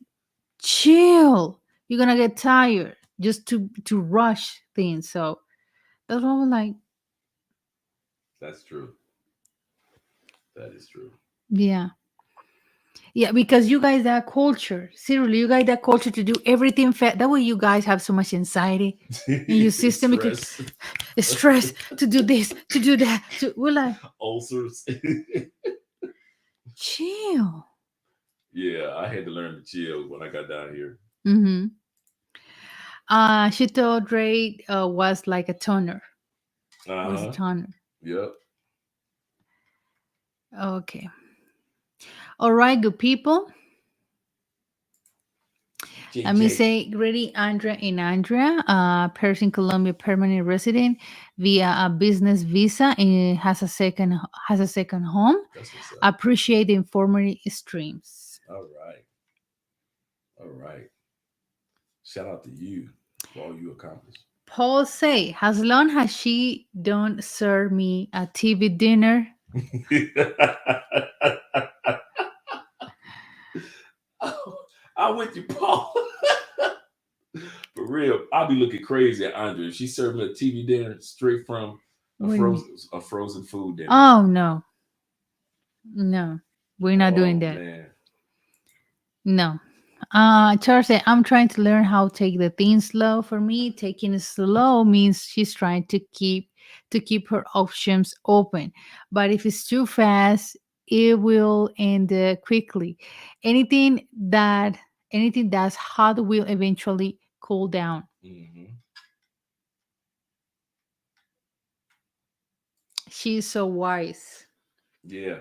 chill. You're gonna get tired just to rush things. So that's what I'm like. That's true. That is true. Yeah. Yeah, because you guys that culture. Seriously, you guys that culture to do everything fast. That way you guys have so much anxiety in your system because Stress. stress to do this, to do that. We're like, Ulcers. chill. Yeah, I had to learn to chill when I got down here. Mm-hmm. She told Ray was like a toner. Was a Uh-huh. toner. Yep. Okay. All right, good people. Let me JJ. say, greeting Andrea and Andrea, Paris in Colombia permanent resident via a business visa and has a second home. That's what's up. Appreciate the informative streams. All right. All right. Shout out to you for all you accomplished. Paul say, as long as she don't serve me a TV dinner. I'm with you, Paul. For real, I'll be looking crazy at Andre if she served me a TV dinner straight from What do you mean? a frozen food dinner. Oh no, no, we're not doing Oh that. man, No. Charles said, I'm trying to learn how to take the things slow. For me, taking it slow means she's trying to keep her options open. But if it's too fast, it will end quickly. Anything that anything that's hot will eventually cool down. hmm She's so wise. yeah.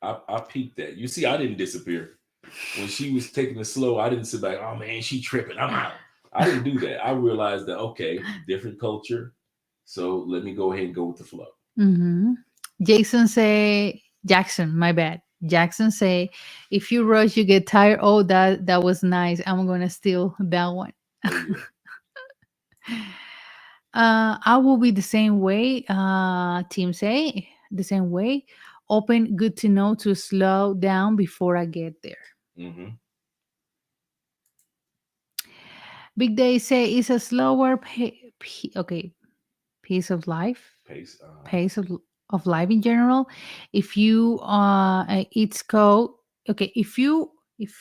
I peeped that. You see, I didn't disappear when she was taking it slow. I didn't sit back. Oh man, she tripping. I'm out. I didn't do that. I realized that okay, different culture. So let me go ahead and go with the flow. Mm-hmm. Jackson, my bad. Jackson say, if you rush, you get tired. Oh, that was nice. I'm gonna steal that one. Oh yeah. I will be the same way. Team say the same way. Open, good to know to slow down before I get there. Mm-hmm. Big Day say it's a slower okay pace of life, Pace. pace of life in general. If you it's called okay. If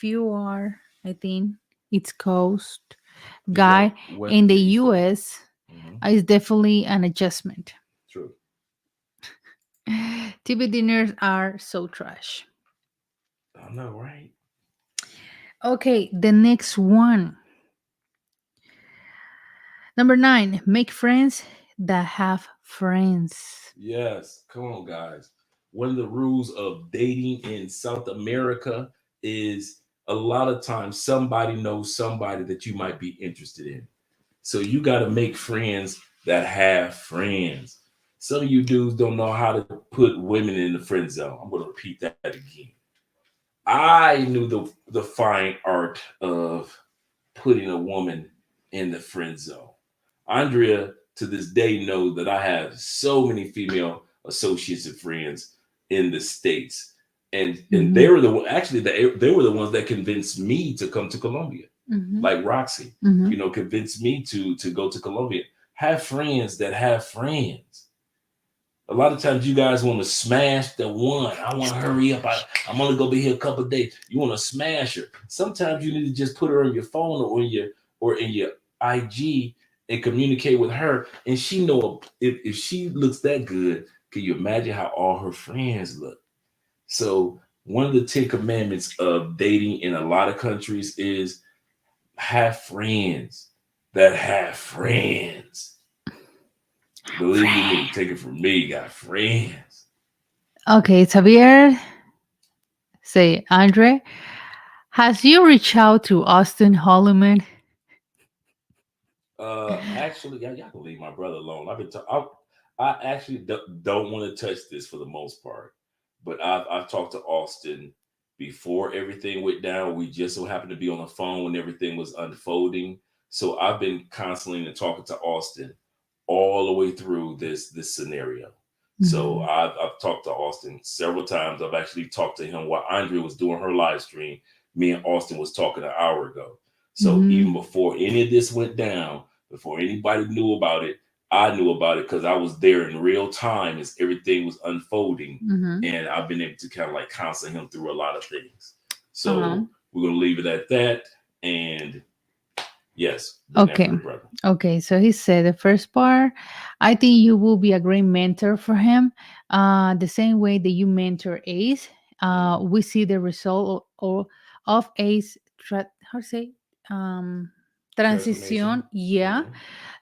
you are, I think it's coast He's a guy West. in the Yeah, East Coast. U.S. Hmm. It's definitely an adjustment. True. TV dinners are so trash. I know, right? Okay, the next one. Number 9, make friends that have friends. Yes. Come on, guys. One of the rules of dating in South America is a lot of times somebody knows somebody that you might be interested in. So you got to make friends that have friends. Some of you dudes don't know how to put women in the friend zone. I'm going to repeat that again. I knew the fine art of putting a woman in the friend zone. Andrea, to this day, knows that I have so many female associates and friends in the states, and Mm-hmm. they were they were the ones that convinced me to come to Colombia, Mm-hmm. like Roxy, Mm-hmm. convinced me to go to Colombia. Have friends that have friends. A lot of times you guys want to smash the one. I want to hurry up. I'm only gonna be here a couple of days. You want to smash her. Sometimes you need to just put her on your phone or in your IG and communicate with her. And she know if she looks that good, can you imagine how all her friends look? So one of the 10 commandments of dating in a lot of countries is have friends that have friends. Believe you me, take it from me, got friends. Okay, Xavier, say, Andre, has you reached out to Austin Holloman? Actually, y'all can leave my brother alone. I actually don't want to touch this for the most part, but I've talked to Austin before everything went down. We just so happened to be on the phone when everything was unfolding. So I've been constantly and talking to Austin all the way through this scenario. So Mhm. I've talked to Austin several times. I've actually talked to him while Andrea was doing her live stream. Me and Austin was talking an hour ago. So even Mhm. before any of this went down, before anybody knew about it, I knew about it because I was there in real time as everything was unfolding, Mhm. and I've been able to kind of like counsel him through a lot of things. Uh-huh. So we're gonna leave it at that. And yes, bring that Okay. for the brother. Okay. So he said the first part, I think you will be a great mentor for him. The same way that you mentor Ace. Mhm. We see the result of Ace. How to say? Um, transition. Transformation. Yeah. Hmm.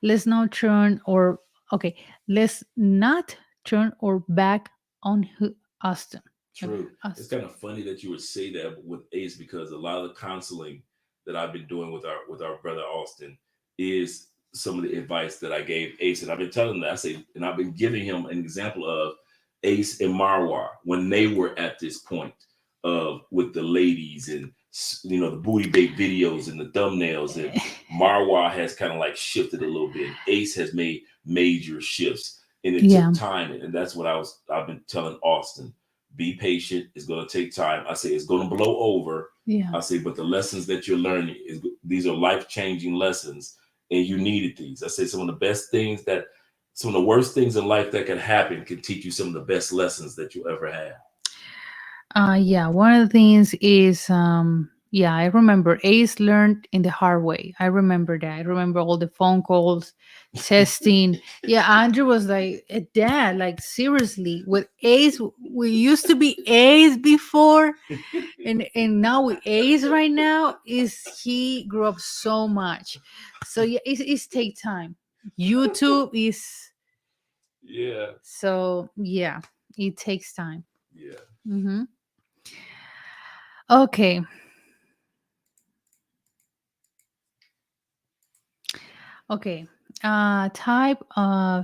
Let's not turn or okay. Let's not turn or back on Austin. True. It's Austin. kind of funny that you would say that with Ace because a lot of the counseling that I've been doing with our brother Austin is some of the advice that I gave Ace, and I've been telling him that I say, and I've been giving him an example of Ace and Marwar when they were at this point of with the ladies and the booty bait videos and the thumbnails, and Marwar has kind of like shifted a little bit. Ace has made major shifts, and it Yeah. took time, and that's what I've been telling Austin. Be patient. It's going to take time. I say it's going to blow over. Yeah. I say, but the lessons that you're learning these are life changing lessons, and you needed these. I say some of the worst things in life that can happen can teach you some of the best lessons that you ever have. Yeah, one of the things is yeah, I remember Ace learned in the hard way. I remember that. I remember all the phone calls, testing. Yeah, Andrew was like, Dad, like seriously, with Ace, we used to be Ace before, and now we Ace right now. Is he grew up so much. So yeah, it's take time. YouTube is Yeah, so yeah, it takes time. yeah. Mm-hmm. Okay. Okay. Type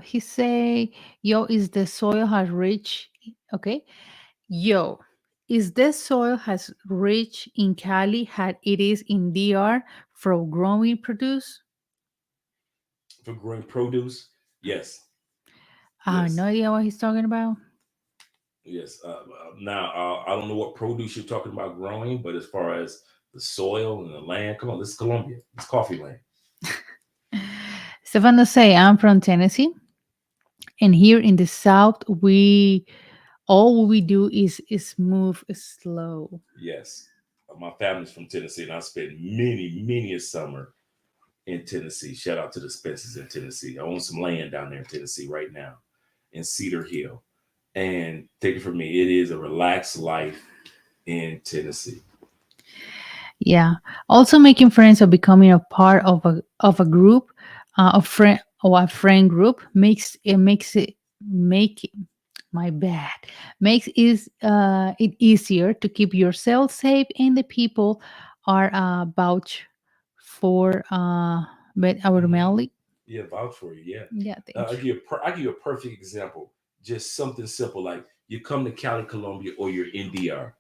he say, yo, is the soil has rich. Okay. Yo, is the soil has rich in Cali had it is in DR for growing produce? For growing produce, yes, I have no yes, idea what he's talking about. yes. Now I don't know what produce you're talking about growing, but as far as the soil and the land, come on, this is Colombia. It's coffee land. Stefano say, I'm from Tennessee, and here in the South, we all we do is move slow. Yes. My family's from Tennessee, and I spent many, many a summer in Tennessee. Shout out to the Spencers in Tennessee. I own some land down there in Tennessee right now in Cedar Hill. And take it from me, it is a relaxed life in Tennessee. Yeah. Also, making friends or becoming a part of a group, a friend or a friend group makes it make my bad makes is it easier to keep yourself safe, and the people are vouch for but our Hmm. Melly. Yeah, vouch for you. Yeah, Yeah, thank you. I give you a perfect example. Just something simple like you come to Cali, Colombia, or you're in DR.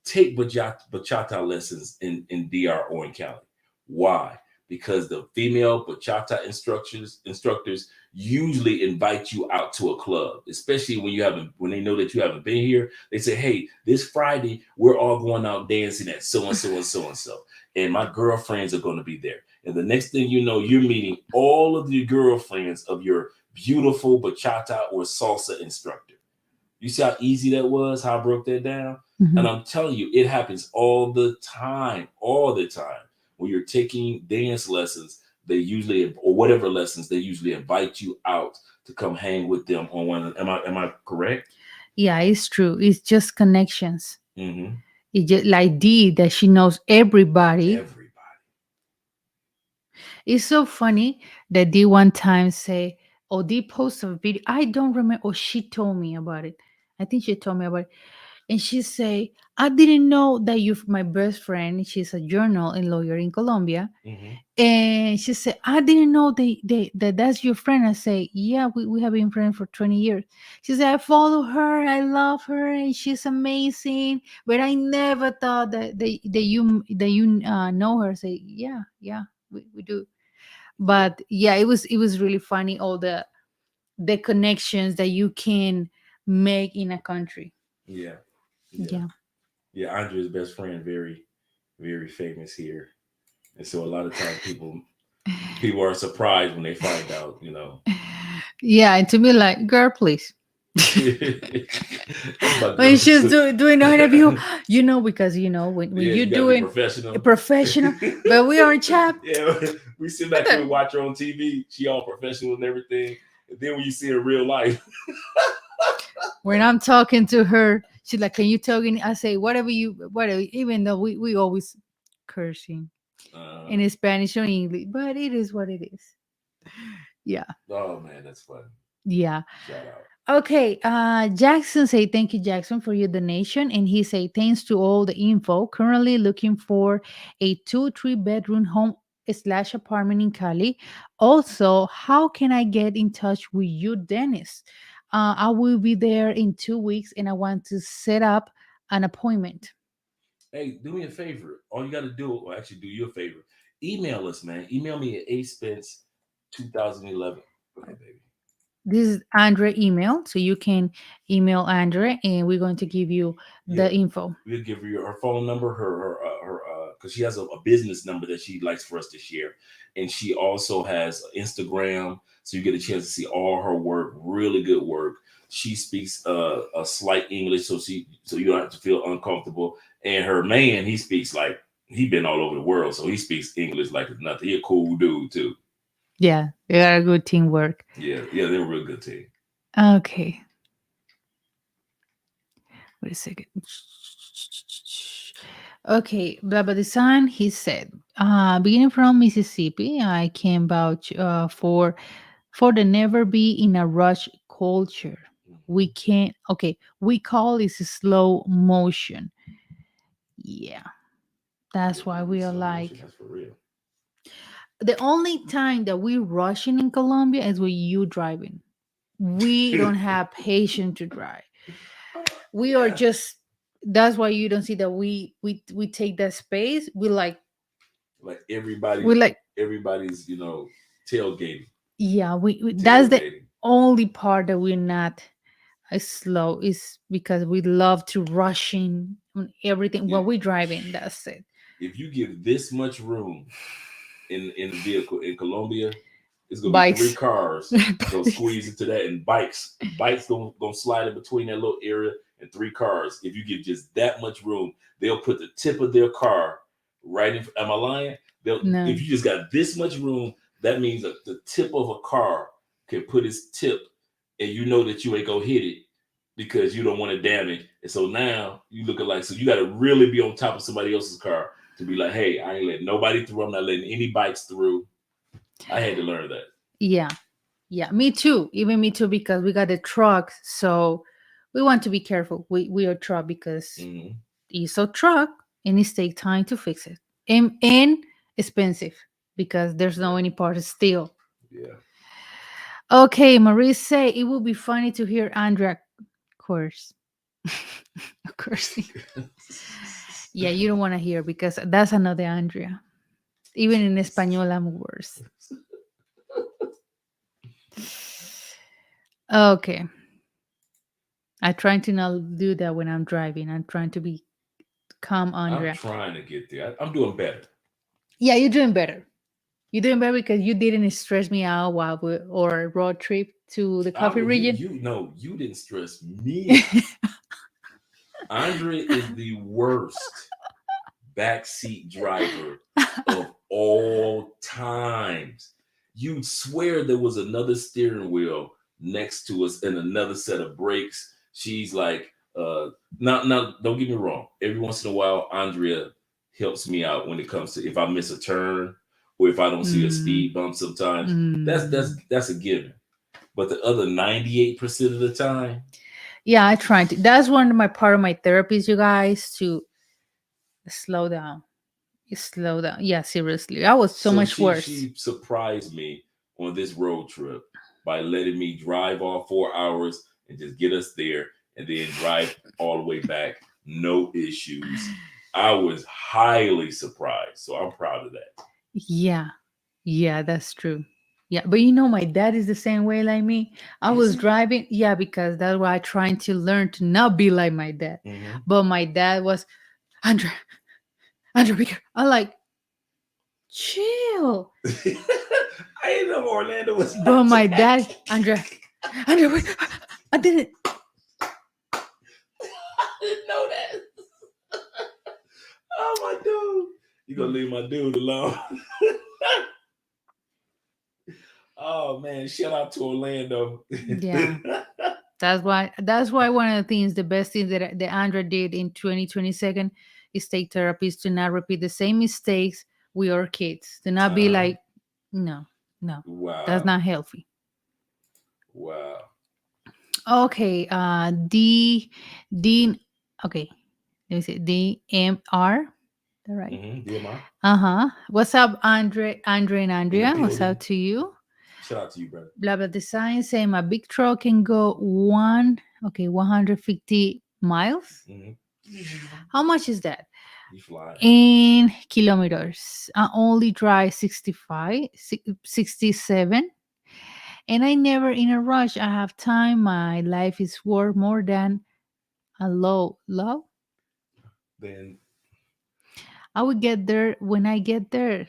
Take bachata lessons in DR or in Cali. Why? Because the female bachata instructors usually invite you out to a club, especially when they know that you haven't been here. They say, "Hey, this Friday we're all going out dancing at so and so and so and so, and my girlfriends are going to be there." And the next thing you know, you're meeting all of the girlfriends of your beautiful bachata or salsa instructor. You see how easy that was, how I broke that down? And Mhm. I'm telling you, it happens all the time, all the time. When you're taking dance lessons, they usually, or whatever lessons, they usually invite you out to come hang with them on one. Am I correct? Yeah, it's true. It's just connections. Mm-hmm. It's just like Dee that she knows everybody. Everybody. It's so funny that Dee one time say, "Oh, Dee post a video." I don't remember. Oh, she told me about it. I think she told me about it. And she say, "I didn't know that you my best friend. She's a journal and lawyer in Colombia." Mm-hmm. And she said, "I didn't know that that's your friend." I say, "Yeah, we have been friends for 20 years." She said, "I follow her. I love her, and she's amazing. But I never thought that you know her." I say, "Yeah, yeah, we do." Yeah. But yeah, it was really funny, all the connections that you can make in a country. Yeah. Yeah. Yeah. Yeah. Andre's best friend, very, very famous here. And so a lot of times people are surprised when they find out, you know. Yeah, and to me, like, girl, please. That's my girl When she's too. doing an interview, because when Yeah, you're you got to be doing a professional. professional, but we are chat. Yeah, we sit back here and watch her on TV. She all professional and everything. And then when you see her real life, When I'm talking to her, she's like, "Can you talk in?" I say, whatever. Even though we always cursing uh, in Spanish or English, but it is what it is. Yeah, oh man, that's fun. yeah. Shout out. Okay, Jackson say thank you, Jackson, for your donation, and he say thanks to all the info. Currently looking for a 2-3 bedroom home slash apartment in Cali. Also, how can I get in touch with you, Dennis? I will be there in 2 weeks, and I want to set up an appointment. Hey, do me a favor. All you got to do, or actually do you a favor, email us, man. Email me at aspence2011. Go ahead, baby. This is Andre email, so you can email Andre, and we're going to give you Yeah, the info. we'll give her her phone number, because she has a business number that she likes for us to share, and she also has Instagram, so you get a chance to see all her work. Really good work. She speaks a slight English, so you don't have to feel uncomfortable. And her man, he speaks like he been all over the world, so he speaks English like it's nothing. He a cool dude too. Yeah, they got a good teamwork. Yeah, yeah, they're a real good team. Okay. Wait a second. Okay, Baba Design, he said, beginning from Mississippi, I can vouch for the never be in a rush culture. We Mhm. can't, okay, we call this slow motion. Yeah, Yeah, that's why we we are slow motion. like, That's for real. the only time that we rushing in Colombia is when you driving. We don't have patience to drive. We are Yeah, just, that's why you don't see that we take that space. like We like everybody's tailgating, yeah, we that's the tailgating. only part that we're not slow, is because we love to rush in on everything If while we driving. That's it. if you give this much room in the vehicle in Colombia, it's gonna be three Bikes. cars gonna squeeze into that, and bikes gonna slide in between that little area, and three cars. If you give just that much room, they'll put the tip of their car right in. Am I lying? No. If you just got this much room, that means that the tip of a car can put its tip, and you know that you ain't gonna hit it because you don't want to damage. And so now you looking like, so you got to really be on top of somebody else's car to be like, hey, I ain't letting nobody through. I'm not letting any bikes through. I had to learn that. Yeah. Yeah. Me too. Even me too, because we got a truck. So we want to be careful. We are truck because Mm-hmm. it's a truck and it take time to fix it. And expensive because there's no Yeah. any part to steal. Yeah. Okay, Marie say it would be funny to hear Andrea course. Of course. Yeah, you don't want to hear because that's another Andrea. Even in Espanol, I'm worse. Okay. I try to not do that when I'm driving. I'm trying to be calm, I'm Andrea. trying to get there. I'm doing better. Yeah, you're doing better. You're doing better because you didn't stress me out while we or road trip to the coffee region. You know, you didn't stress me out. Andre is the worst backseat driver of all times. You'd swear there was another steering wheel next to us and another set of brakes. She's like, now, don't get me wrong. Every once in a while, Andrea helps me out when it comes to if I miss a turn or if I don't see a Mm, speed bump. Sometimes mm. that's a given. But the other 98% of the time, Yeah, I try to. That's one of my part of my therapies, you guys, to slow down. Slow down. Yeah, seriously. I was so so much she worse. she surprised me on this road trip by letting me drive all 4 hours and just get us there and then drive all the way back, no issues. I was highly surprised, so I'm proud of that. Yeah. Yeah, that's true. Yeah, but you know, my dad is the same way like me. I Is was he? driving, yeah, because that's why I trying to learn to not be like my dad. Mm-hmm. But my dad was, Andrew, Andrew, be careful. I'm like, chill. I didn't know Orlando was But like my that. dad, Andrew, wait, I didn't. I didn't know that. Oh my dude, you gonna leave my dude alone? Oh man, shout out to Orlando. Yeah, that's why one of the things, the best thing that Andrea did in 2022 is take therapies to not repeat the same mistakes with our kids. To not be uh-huh. like, no, no, that's Wow. not healthy. Wow. Okay, D, okay, let me see, DMR. All right. Mm-hmm. DMR Uh-huh. What's up, Andre and in the Andrea? What's up building. to you? Shout out to you, brother. Blah blah design say my big truck can go 150 miles. Mm-hmm. How much is that You fly. in kilometers? I only drive 65, 67, and I never in a rush. I have time. My life is worth more than a low. Then I will get there when I get there.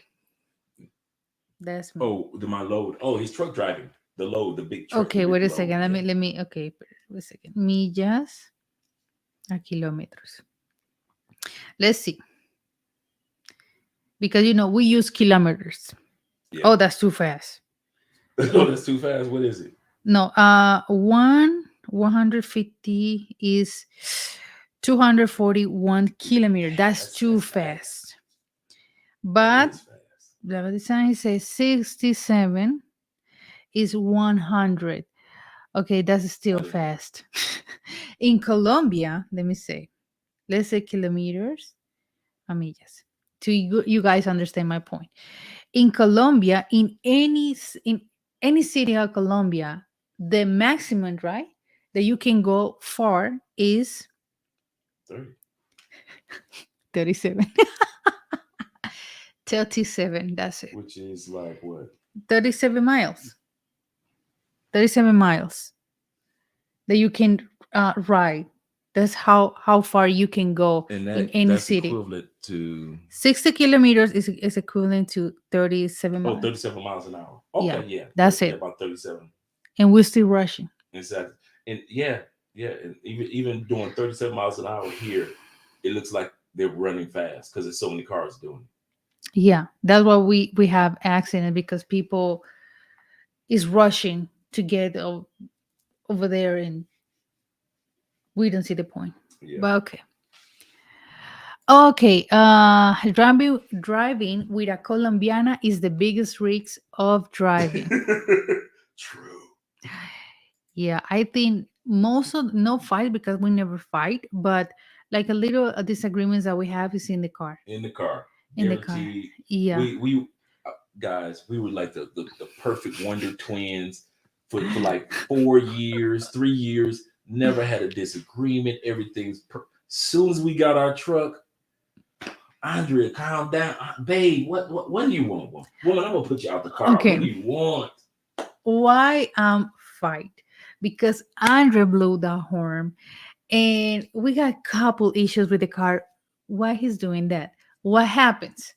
That's me. my load. Oh, his truck driving. The load, the big truck, the Okay, big wait a load. second. Let Yeah. me okay, wait a second. Millas a kilómetros. Let's see. Because we use kilometers. Yeah. Oh, that's too fast. Oh, that's too fast. What is it? No, 150 is 241 kilometers. That's too That's fast. fast. That But is fast. the design says 67 is 100. Okay, that's I still didn't know fast. In Colombia, let me say, let's say kilometers, millas. To you guys understand my point. In Colombia, in any city of Colombia, the maximum, right, that you can go far is that. 30. 37. 37, that's it. Which is like what? 37 miles. 37 miles that you can ride. That's how far you can go And in any that's city. equivalent to 60 kilometers is equivalent to 37 miles. 37 miles an hour. Yeah, Okay, yeah. that's Yeah, it. about 37. And we're still rushing. Exactly. And yeah. And even doing 37 miles an hour here, it looks like they're running fast because there's so many cars doing it. Yeah, that's why we have accident because people is rushing to get over there, and we don't see the point. Yeah. But okay. Okay, driving with a Colombiana is the biggest risk of driving. True. Yeah, I think most of no fight because we never fight, but like a little disagreements that we have is in the car. In the car, In the car. guaranteed. Yeah. We guys, we were like the perfect wonder twins for like 4 years, 3 years. Never had a disagreement. Soon as we got our truck, Andrea, calm down, babe. What do you want, woman? I'm gonna put you out the car. What Okay. do you want? Why fight? Because Andre blew the horn and we got couple issues with the car. Why he's doing that? What happens?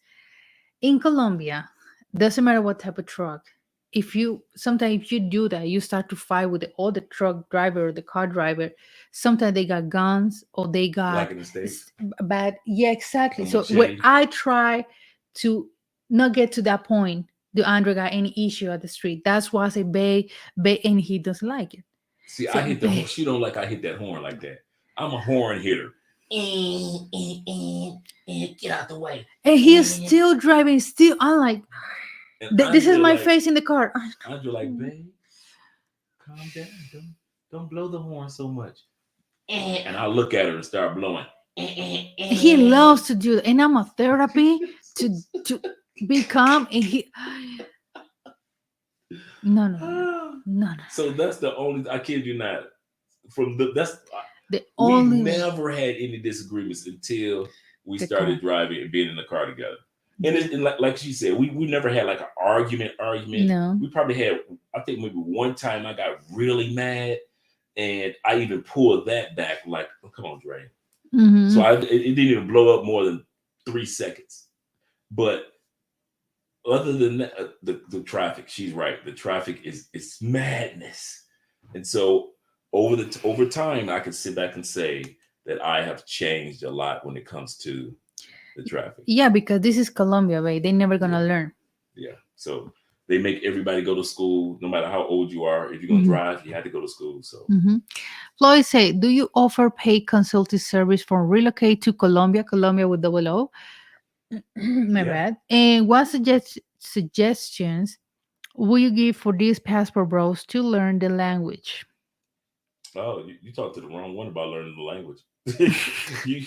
In Colombia, doesn't matter what type of truck. If you sometimes if you do that, you start to fight with the other truck driver or the car driver. Sometimes they got guns or they got Like in the States, bad. Yeah, a exactly. So when machete. I try to not get to that point, do Andre got any issue at the street? That's why I say bay, and he doesn't like it. See, I So hit the horn. bay, She don't like I hit that horn like that. I'm a horn hitter. Get out the way. and he is still driving. Still, I'm like, And this is Andrea my like, face in the car. babe, calm down. Don't blow the horn so much. And I look at her and start blowing. He loves to do that, and I'm a therapy to be calm. And he, no. So that's the only. I kid you not. From the that's The we only never had any disagreements until we the car. started driving and being in the car together. And like she said, we never had like an argument. No. We probably had, I think maybe one time I got really mad, and I even pulled that back. Like, oh, come on, Dre. So Mm-hmm. it didn't even blow up more than 3 seconds. But other than that, the traffic, she's right. The traffic is it's madness, and so over time, I can sit back and say that I have changed a lot when it comes to the traffic. Yeah, because this is Colombia, right? They're never gonna Yeah, learn. yeah. So they make everybody go to school, no matter how old you are. If you're gonna Mm-hmm. drive, you have to go to school. So Mm-hmm. Floyd say, do you offer paid consulting service from relocate to Colombia? Colombia with double O. My yeah. bad. And what suggestions will you give for these passport bros to learn the language? Oh, you talked to the wrong one about learning the language. you,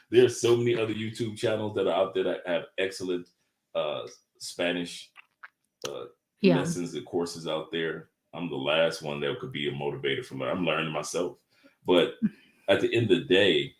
there's so many other YouTube channels that are out there that have excellent uh, Spanish uh, Yeah. lessons and courses out there. I'm the last one that could be a motivator for me. I'm learning myself. But at the end of the day,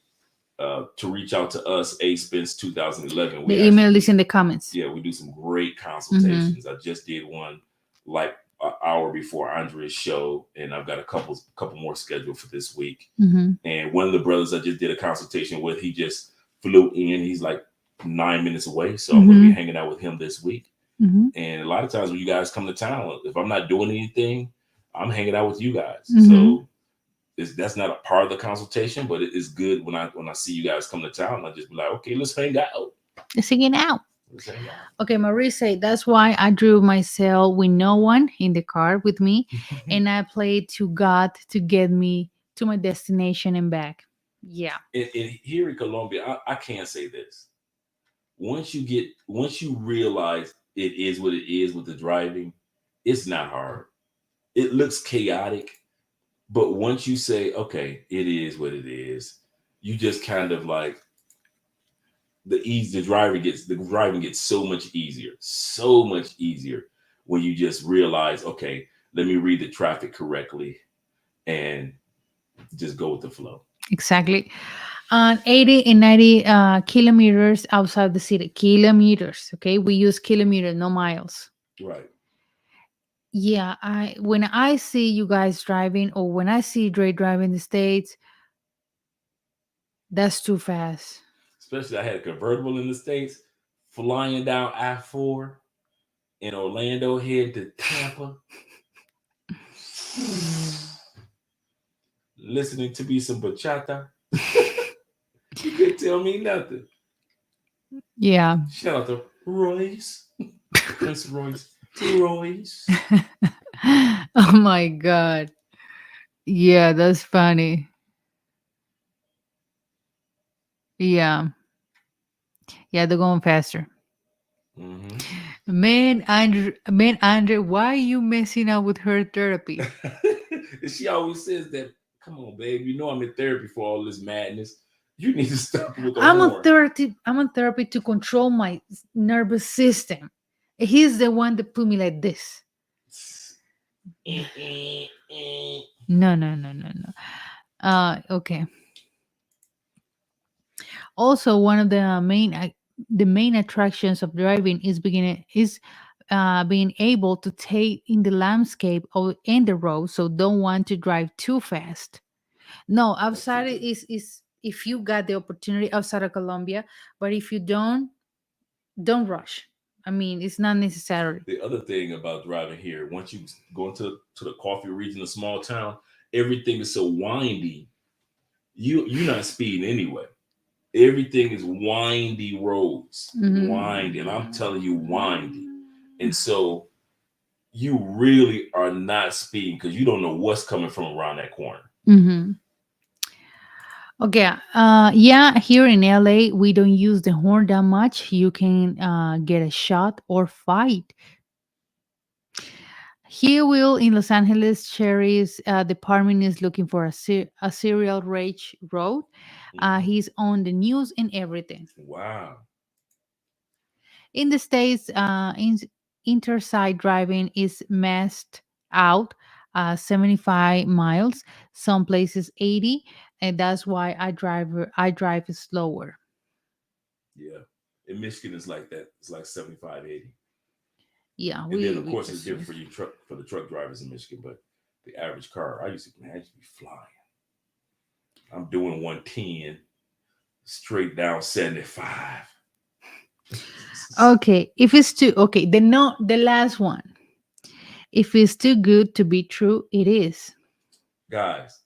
to reach out to us, A Spence 2011, The we email actually is in the comments. yeah, we do some great Mm-hmm. consultations. I just did one like an hour before Andrea's show, and I've got a couple more scheduled for this week. Mm-hmm. And one of the brothers I just did a consultation with, he just flew in. He's like 9 minutes away, so I'm going to be hanging out with him this week. Mm-hmm. And a lot of times when you guys come to town, if I'm not doing anything, I'm hanging out with you guys. Mm-hmm. So that's not a part of the consultation, but it is good when I see you guys come to town. I just be like, okay, let's hang out. Let's sing it out. Let's hang out. Okay, Marie said that's why I drew myself with no one in the car with me, and I played to God to get me to my destination and back. Yeah. And here in Colombia, I can't say this. Once you realize it is what it is with the driving, it's not hard. It looks chaotic, but once you say, okay, it is what it is, you just kind of like the driving gets so much easier when you just realize, okay, let me read the traffic correctly and just go with the flow. Exactly. On 80 and 90 kilometers outside the city. Kilometers. Okay. We use kilometers, no miles. Right. Yeah. When I see you guys driving or when I see Dre driving the States, that's too fast. Especially I had a convertible in the States flying down I-4 in Orlando heading to Tampa. Listening to me some bachata. You couldn't tell me nothing. Yeah. Shout out to Royce, Prince Royce, Royce. Oh my god. Yeah, that's funny. Yeah. Yeah, they're going faster. Mm-hmm. Man, Andre, why are you messing up with her therapy? And she always says that, come on, babe, you know I'm in therapy for all this madness. You need to stop with the horn. I'm on therapy to control my nervous system. He's the one that put me like this. No, no, no, no, no. Okay. Also, one of the main attractions of driving is being able to take in the landscape and the road. So don't want to drive too fast. No, That's true outside too. is if you got the opportunity outside of Colombia, but if you don't rush. I mean, it's not necessary. The other thing about driving here, once you go into to the coffee region, a small town, everything is so windy. You're not speeding anyway. Everything is windy roads, windy, and I'm telling you, windy. And so you really are not speeding because you don't know what's coming from around that corner. Mm-hmm. Okay. Yeah, here in LA, we don't use the horn that much. You can get a shot or fight. Here, will in Los Angeles, Sheriff's Department is looking for a serial rage road. Mhm. He's on the news and everything. Wow. In the States, interstate driving is maxed out 75 miles, some places 80, and that's why I drive slower. Yeah. In Michigan, it's like that. It's like 75, 80. Yeah, And then, we of we course, it's just different use. for for the truck drivers in Michigan. But the average car, I used to be flying. I'm doing 110 straight down 75. Okay, if it's too okay, the last one. If it's too good to be true, it is. Guys,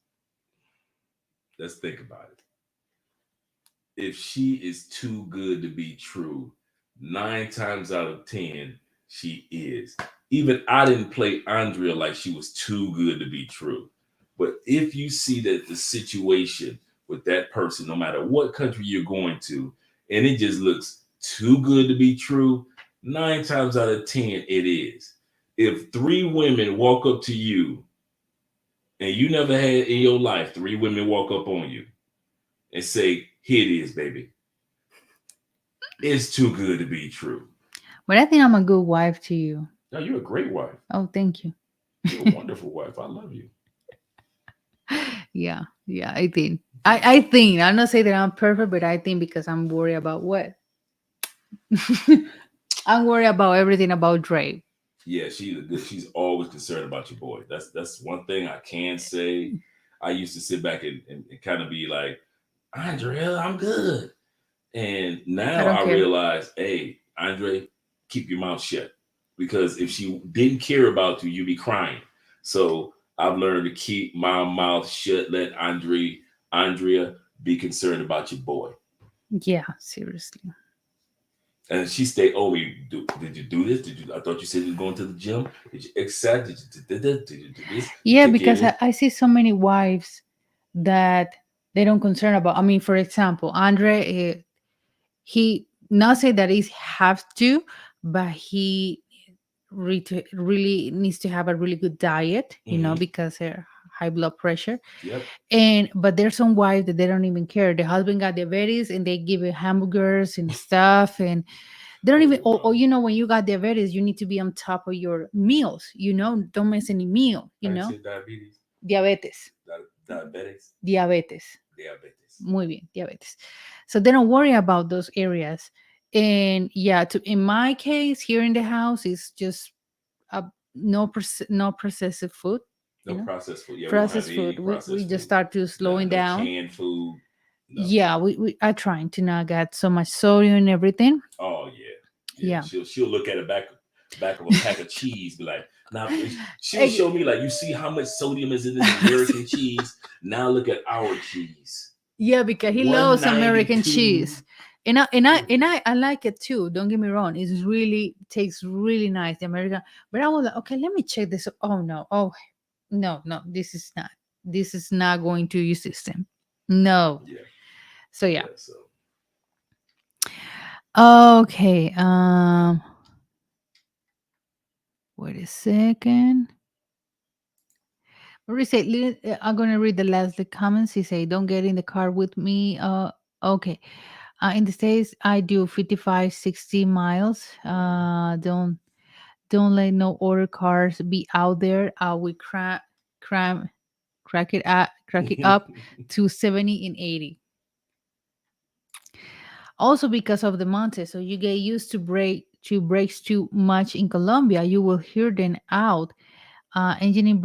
let's think about it. If she is too good to be true, 9 times out of 10, she is. Even I didn't play Andrea like she was too good to be true. But if you see that the situation with that person, no matter what country you're going to, and it just looks too good to be true, 9 times out of 10, it is. If three women walk up to you and you never had in your life three women walk up on you and say, here it is, baby. It's too good to be true. But I think I'm a good wife to you. No, you're a great wife. Oh, thank you. You're a wonderful wife. I love you. Yeah, I think. I think. I'm not saying that I'm perfect, but I think because I'm worried about what? I'm worried about everything about Dre. Yeah, she's a good. She's always concerned about your boy. That's one thing I can say. I used to sit back and kind of be like, Andrea, I'm good. And I now don't I care. realize, hey, Andre, keep your mouth shut. Because if she didn't care about you, you'd be crying. So I've learned to keep my mouth shut. Let Andrea be concerned about your boy. Yeah, seriously. And she stayed. Oh, did you do this? Did you? I thought you said you were going to the gym. Did you exercise? Did you do this? Did you Yeah, take care of because this? I see so many wives that they don't concern about. I mean, for example, Andre, he not say that he have to, but he really needs to have a really good diet, Mm-hmm. because her high blood pressure. Yep. And but there's some wives that they don't even care. The husband got diabetes and they give it hamburgers and stuff, and they don't Oh even. Or, wow. when you got diabetes, you need to be on top of your meals. Don't miss any meal. How do you say diabetes? Diabetes, Diabetes. diabetes. Diabetes. Muy bien, diabetes. So they don't worry about those areas. And yeah, in my case here in the house, it's just no processed food. No processed food. Yeah, we don't have Processed any food. We processed just food. start to slowing No down. canned food. No. Yeah, we are trying to not get so much sodium and everything. Oh yeah, yeah. Yeah. She'll look at the back of a pack of cheese, be like, now she'll Eh, show me like, you see how much sodium is in this American cheese. Now look at our cheese, yeah, because he loves American 192. cheese. And I like it too. Don't get me wrong. It's really tastes really nice, the American. But I was like, okay, let me check this. Oh no, oh no, no, this is not. This is not going to your system. No. Yeah, So yeah. yeah. So Okay. Wait a second. What do you say? I'm gonna read the last the comments. He say, "Don't get in the car with me." Okay. In the States, I do 55, 60 miles. mhm. Don't let no other cars be out there. We cram, crack it up to 70 and 80. Also because of the mountains, so you get used to brakes too much in Colombia. You will hear them out. Engine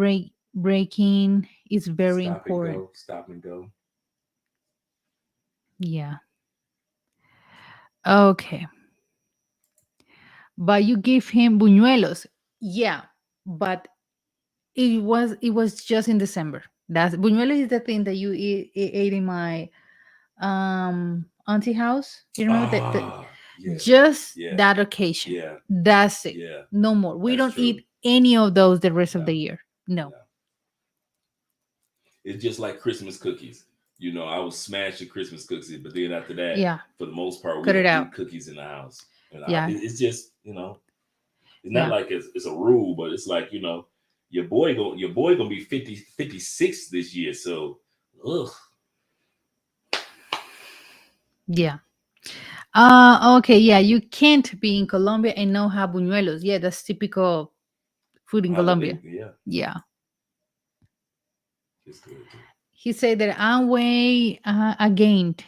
braking is very Stop and important. go, stop and go. Yeah. Okay. But you give him buñuelos. Yeah. But it was just in December. That's buñuelos is the thing that you ate in my auntie house. You remember that Ah, yeah, just yeah, that occasion. yeah, That's it. yeah. No more. We That's don't true. eat any of those the rest of No, the year. No. no. It's just like Christmas cookies. I was smashing Christmas cookies, but then after that, Yeah. for the most part, we Cut it don't out. eat cookies in the house. Yeah. It's just, it's not Yeah. like it's a rule, but it's like, your boy gonna be 56 this year. So, ugh, Yeah. Okay, yeah, you can't be in Colombia and not have buñuelos. Yeah, that's typical food in holiday, Colombia. yeah, Yeah. it's good too. He said that I gained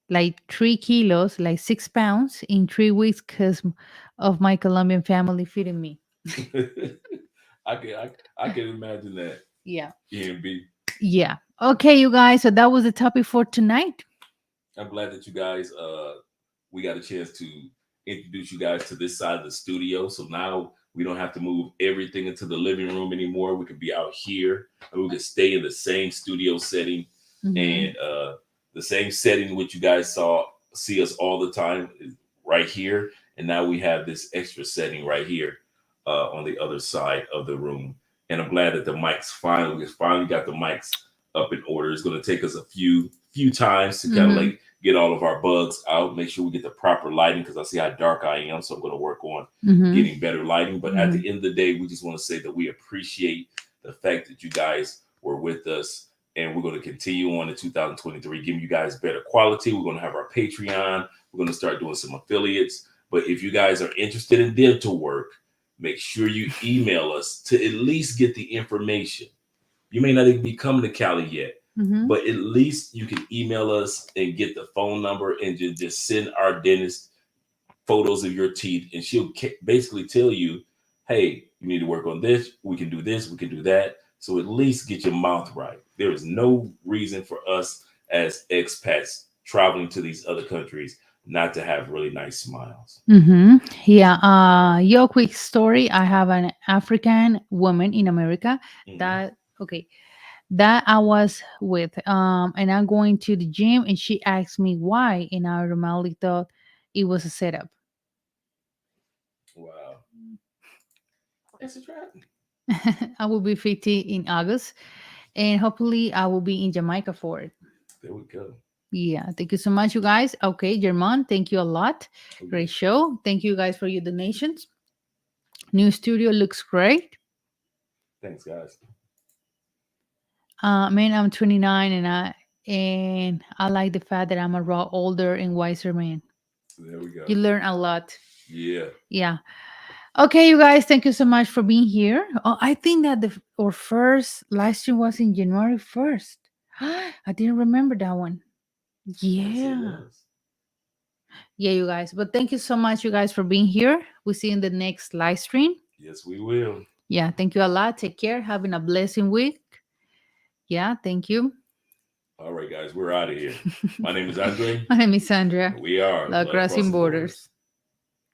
like 3 kilos, like 6 pounds in 3 weeks because of my Colombian family feeding me. I can imagine that. Yeah. EMB. Yeah. Okay, you guys. So that was the topic for tonight. I'm glad that you guys we got a chance to introduce you guys to this side of the studio. So now we don't have to move everything into the living room anymore. We can be out here and we can stay in the same studio setting Hmm. and the same setting which you guys see us all the time is right here. And now we have this extra setting right here on the other side of the room. And I'm glad that we finally got the mics up in order. It's going to take us a few times to kind of Hmm. like get all of our bugs out, make sure we get the proper lighting because I see how dark I am. So I'm going to work on Hmm. getting better lighting. But at Hmm. the end of the day, we just want to say that we appreciate the fact that you guys were with us. And we're going to continue on in 2023, giving you guys better quality. We're going to have our Patreon. We're going to start doing some affiliates. But if you guys are interested in dental work, make sure you email us to at least get the information. You may not even be coming to Cali yet, Hmm. but at least you can email us and get the phone number and just send our dentist photos of your teeth, and she'll basically tell you, hey, you need to work on this. We can do this. We can do that. So at least get your mouth right. There is no reason for us as expats traveling to these other countries not to have really nice smiles. Hmm. Yeah. Your quick story. I have an African woman in America Hmm. that okay that I was with. And I'm going to the gym, and she asked me why, and I automatically thought it was a setup. Wow. That's a trap. I will be 50 in August, and hopefully I will be in Jamaica for it. There we go. Yeah, thank you so much, you guys. Okay, German, thank you a lot. Oh, yeah. Great show. Thank you guys for your donations. New studio looks great. Thanks, guys. Man, I'm 29, and I like the fact that I'm a raw, older, and wiser man. There we You go. learn a lot. Yeah. Yeah. Okay, you guys, thank you so much for being here. Oh, I think that our first live stream was in January 1st. I didn't remember that one. Yes, it Yeah. was. Yeah, you guys. But thank you so much, you guys, for being here. We'll see you in the next live stream. Yes, we will. Yeah, thank you a lot. Take care. Having a blessing week. Yeah, thank you. All right, guys, we're out of here. My name is Andre. My name is Sandra. We are Love Love Crossing Crossing Borders. Borders.